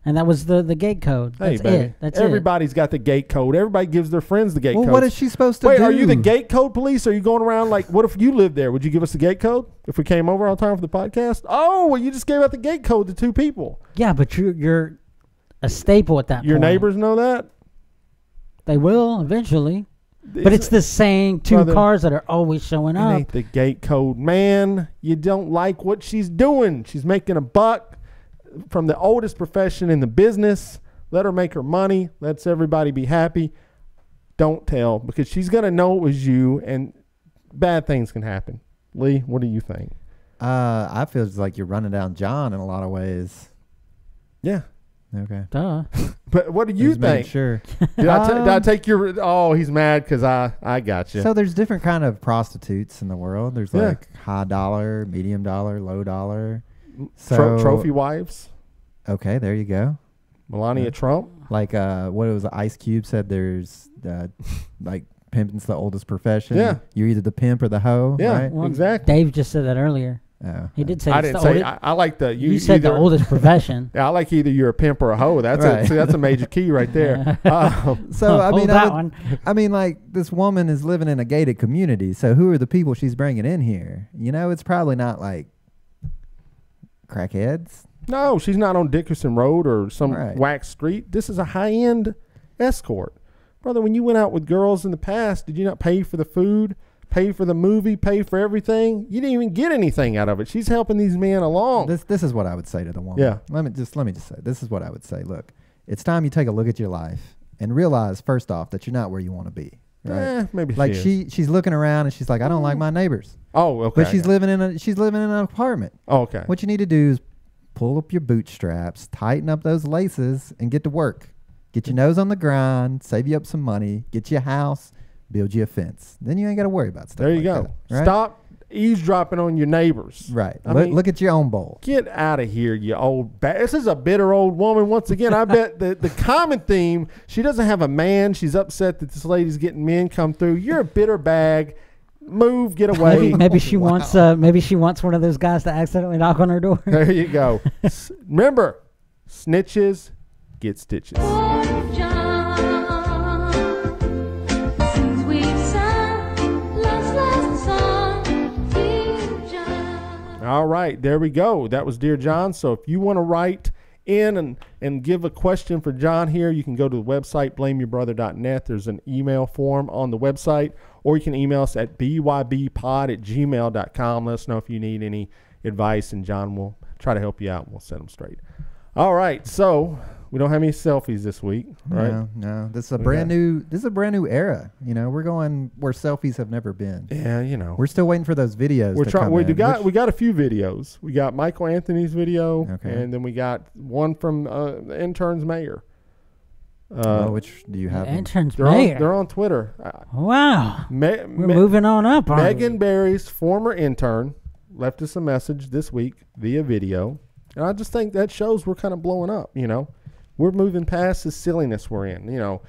and that was the gate code. That's it. That's Everybody's got the gate code. Everybody gives their friends the gate code. Well, what is she supposed to do? Wait, are you the gate code police? Are you going around like, what if you lived there? Would you give us the gate code if we came over on time for the podcast? Oh, well, you just gave out the gate code to two people. Yeah, but you're a staple at that point. Your neighbors know that? They will eventually. But it's the same two cars that are always showing up. It ain't the gate code, man. You don't like what she's doing. She's making a buck from the oldest profession in the business. Let her make her money. Let's everybody be happy. Don't tell, because she's going to know it was you, and bad things can happen. Lee, what do you think? I feel like you're running down John in a lot of ways. Yeah. Okay. Duh. But what do you think? Sure. Did I take your? Oh, he's mad because I got you. So there's different kind of prostitutes in the world. There's like high dollar, medium dollar, low dollar. So trophy wives. Okay, there you go. Melania Trump. Like what it was, Ice Cube said. There's like pimping's the oldest profession. Yeah. You're either the pimp or the hoe. Yeah, right? Well, exactly. Dave just said that earlier. Oh, he did say. I didn't say. I like the. You said the oldest profession. Yeah, I like either you're a pimp or a hoe. That's right. that's a major key right there. So I mean, like this woman is living in a gated community. So who are the people she's bringing in here? It's probably not like crackheads. No, she's not on Dickerson Road or some wax street. This is a high-end escort, brother. When you went out with girls in the past, did you not pay for the food? Pay for the movie, pay for everything. You didn't even get anything out of it. She's helping these men along. This is what I would say to the woman. Yeah. Let me just say, this is what I would say. Look, it's time you take a look at your life and realize first off that you're not where you want to be. Right? Maybe like she's looking around and she's like, I don't like my neighbors. Oh, okay. But she's living in an apartment. Oh, okay. What you need to do is pull up your bootstraps, tighten up those laces, and get to work. Get your nose on the grind, save you up some money, get you a house, build you a fence. Then you ain't got to worry about stuff. There you like go. That, right? Stop eavesdropping on your neighbors. Right. I mean, Look at your own bowl. Get out of here, you old This is a bitter old woman. Once again, I bet the common theme, she doesn't have a man. She's upset that this lady's getting men come through. You're a bitter bag. Move, get away. Maybe she wants one of those guys to accidentally knock on her door. There you go. Remember, snitches get stitches. All right, there we go. That was Dear John. So if you want to write in and give a question for John here, you can go to the website, blameyourbrother.net. There's an email form on the website, or you can email us at bybpod@gmail.com. Let us know if you need any advice, and John will try to help you out, and we'll set them straight. All right, so we don't have any selfies this week, right? No. This is a brand new era. You know, we're going where selfies have never been. Yeah, you know. We're still waiting for those videos. We got a few videos. We got Michael Anthony's video, and then we got one from the intern's mayor. Which do you have? Intern's mayor. They're on Twitter. Wow. We're moving on up. Megan Barry's former intern left us a message this week via video, and I just think that shows we're kind of blowing up. You know. We're moving past the silliness we're in. You know,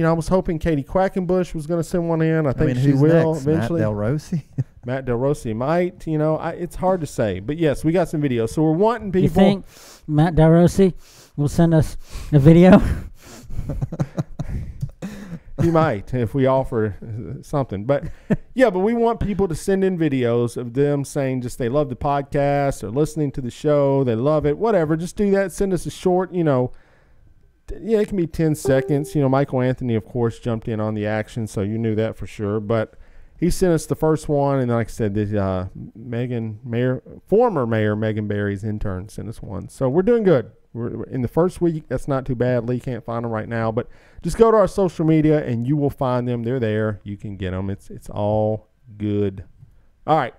I was hoping Katie Quackenbush was going to send one in. I think she will eventually. Matt Del Rossi? Matt Del Rossi might. You know, it's hard to say. But, yes, we got some videos. So we're wanting people. You think Matt Del Rossi will send us a video? He might if we offer something. But, yeah, but we want people to send in videos of them saying just they love the podcast or listening to the show. They love it, whatever. Just do that. Send us a short, it can be 10 seconds. You know, Michael Anthony, of course, jumped in on the action, so you knew that for sure. But he sent us the first one, and like I said, this former Mayor Megan Barry's intern sent us one. So we're doing good. We're in the first week. That's not too bad. Lee can't find them right now, but just go to our social media and you will find them. They're there. You can get them. It's all good. All right.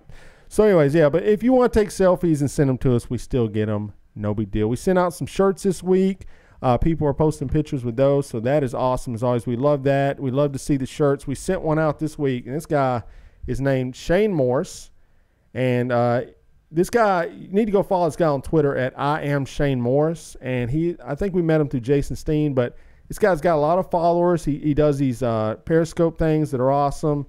So anyways, yeah, but if you want to take selfies and send them to us, we still get them. No big deal. We sent out some shirts this week. People are posting pictures with those, so that is awesome. As always, we love that. We love to see the shirts. We sent one out this week, and this guy is named Shane Morse, and this guy, you need to go follow this guy on Twitter at I am Shane Morris. And I think we met him through Jason Steen, but this guy's got a lot of followers. He does these Periscope things that are awesome.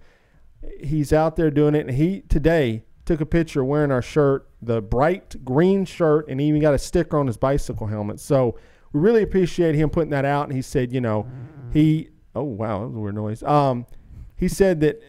He's out there doing it. And he today took a picture wearing our shirt, the bright green shirt, and he even got a sticker on his bicycle helmet. So we really appreciate him putting that out. And he said, oh, wow, that was a weird noise. He said that,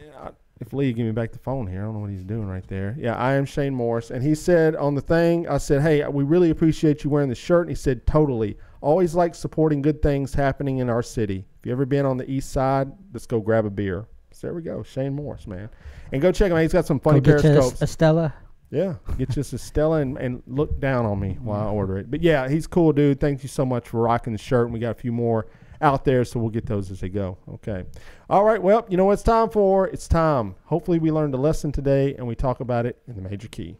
if Lee give me back the phone here, I don't know what he's doing right there. Yeah, I am Shane Morris. And he said on the thing, I said, hey, we really appreciate you wearing the shirt. And he said, totally. Always like supporting good things happening in our city. If you ever been on the east side, let's go grab a beer. So there we go, Shane Morris, man. And go check him out. He's got some funny Periscopes. A Stella. Yeah, get you a Stella and look down on me while I order it. But, yeah, he's cool, dude. Thank you so much for rocking the shirt. And we got a few more out there, so we'll get those as they go. Okay. All right, well, you know what it's time for? It's time. Hopefully we learned a lesson today, and we talk about it in the major key.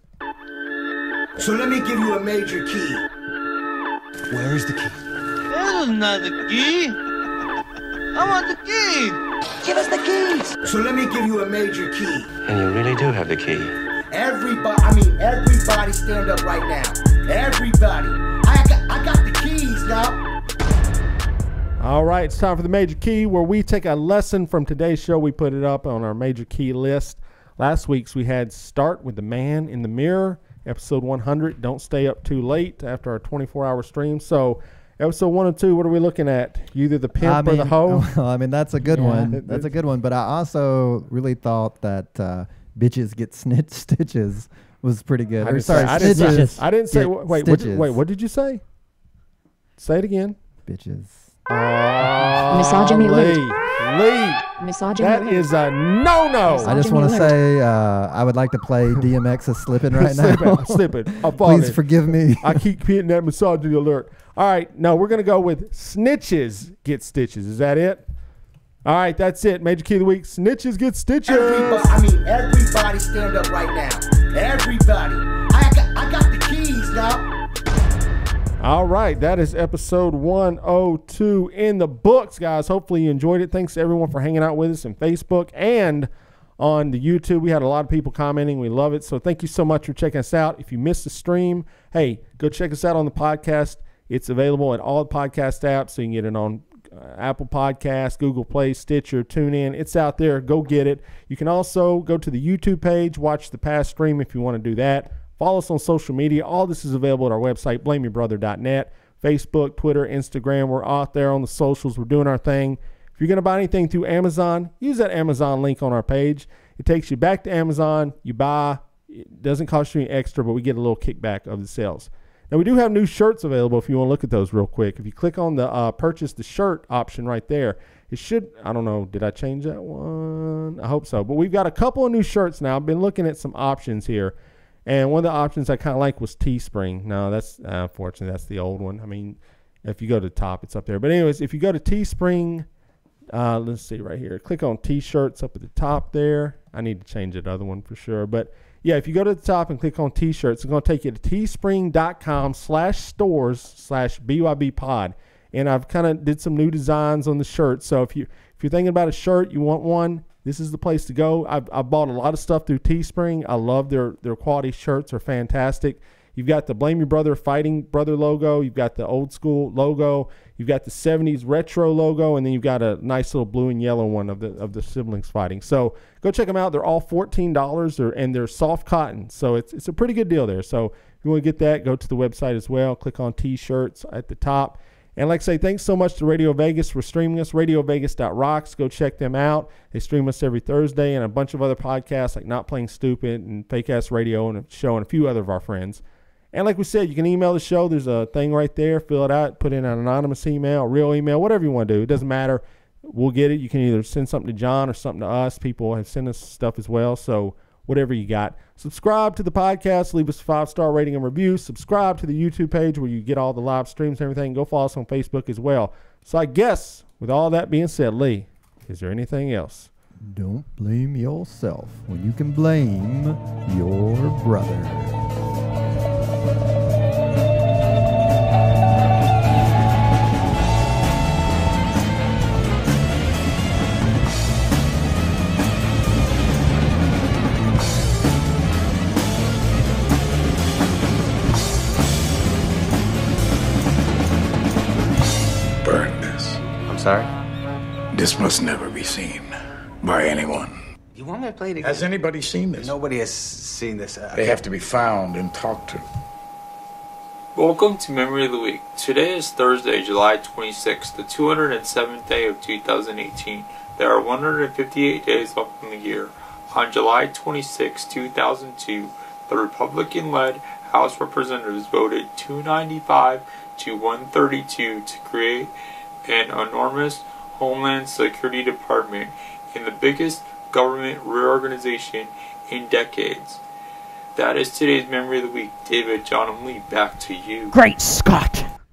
So let me give you a major key. Where is the key? That is not the key. I want the key. Give us the keys. So let me give you a major key. And you really do have the key. Everybody stand up right now. Everybody. I got the keys now. All right, it's time for the major key, where we take a lesson from today's show. We put it up on our major key list. Last week's we had Start with the Man in the Mirror, episode 100. Don't stay up too late after our 24-hour stream. So episode 102, what are we looking at? Either the pimp or the hoe? Well, that's a good one. That's a good one. But I also really thought that bitches get stitches was pretty good. I didn't say. Wait, what did you say? Say it again. Bitches. Misogyny Lee. Misogyny. That is a no-no. I just want to say I would like to play DMX's Slippin' right now. Slippin'. Please forgive me. I keep hitting that misogyny alert. All right, no, we're going to go with snitches get stitches. Is that it? All right, that's it. Major key of the week, snitches get stitches. Everybody stand up right now. Everybody. I got the keys now. All right, that is episode 102 in the books, guys. Hopefully you enjoyed it. Thanks to everyone for hanging out with us on Facebook and on the YouTube. We had a lot of people commenting. We love it. So thank you so much for checking us out. If you missed the stream, hey, go check us out on the podcast. It's available at all the podcast apps, so you can get it on Apple Podcasts, Google Play, Stitcher, TuneIn. It's out there. Go get it. You can also go to the YouTube page, watch the past stream if you want to do that. Follow us on social media. All this is available at our website, blameyourbrother.net. Facebook, Twitter, Instagram. We're out there on the socials. We're doing our thing. If you're going to buy anything through Amazon, use that Amazon link on our page. It takes you back to Amazon. You buy. It doesn't cost you any extra, but we get a little kickback of the sales. Now, we do have new shirts available if you want to look at those real quick. If you click on the purchase the shirt option right there, it should, I don't know, did I change that one? I hope so. But we've got a couple of new shirts now. I've been looking at some options here. And one of the options I kind of like was Teespring. No, that's, unfortunately, that's the old one. I mean, if you go to the top, it's up there. But anyways, if you go to Teespring, let's see right here. Click on T-shirts up at the top there. I need to change that other one for sure. But, yeah, if you go to the top and click on T-shirts, it's going to take you to teespring.com/stores/BYBpod. And I've kind of did some new designs on the shirt. So if you're thinking about a shirt, you want one, this is the place to go. I bought a lot of stuff through Teespring. I love their quality shirts. Are fantastic. You've got the Blame Your Brother Fighting Brother logo. You've got the old school logo. You've got the 70s retro logo, and then you've got a nice little blue and yellow one of the siblings fighting. So go check them out. They're all $14, and they're soft cotton. So it's a pretty good deal there. So if you want to get that, go to the website as well. Click on T-shirts at the top. And like I say, thanks so much to Radio Vegas for streaming us, radiovegas.rocks. Go check them out. They stream us every Thursday, and a bunch of other podcasts like Not Playing Stupid and Fake Ass Radio and a show and a few other of our friends. And like we said, you can email the show. There's a thing right there. Fill it out. Put in an anonymous email, real email, whatever you want to do. It doesn't matter. We'll get it. You can either send something to John or something to us. People have sent us stuff as well, so whatever you got. Subscribe to the podcast. Leave us a 5-star rating and review. Subscribe to the YouTube page where you get all the live streams and everything. Go follow us on Facebook as well. So I guess with all that being said, Lee, is there anything else? Don't blame yourself when you can blame your brother. Sorry? This must never be seen by anyone. You want me to play it again? Has anybody seen this? Nobody has seen this. They have to be found and talked to. Welcome to Memory of the Week. Today is Thursday, July 26th, the 207th day of 2018. There are 158 days left in the year. On July 26, 2002, the Republican-led House Representatives voted 295 to 132 to create an enormous Homeland Security Department in the biggest government reorganization in decades. That is today's Memory of the Week. David, John, and Lee, back to you. Great Scott!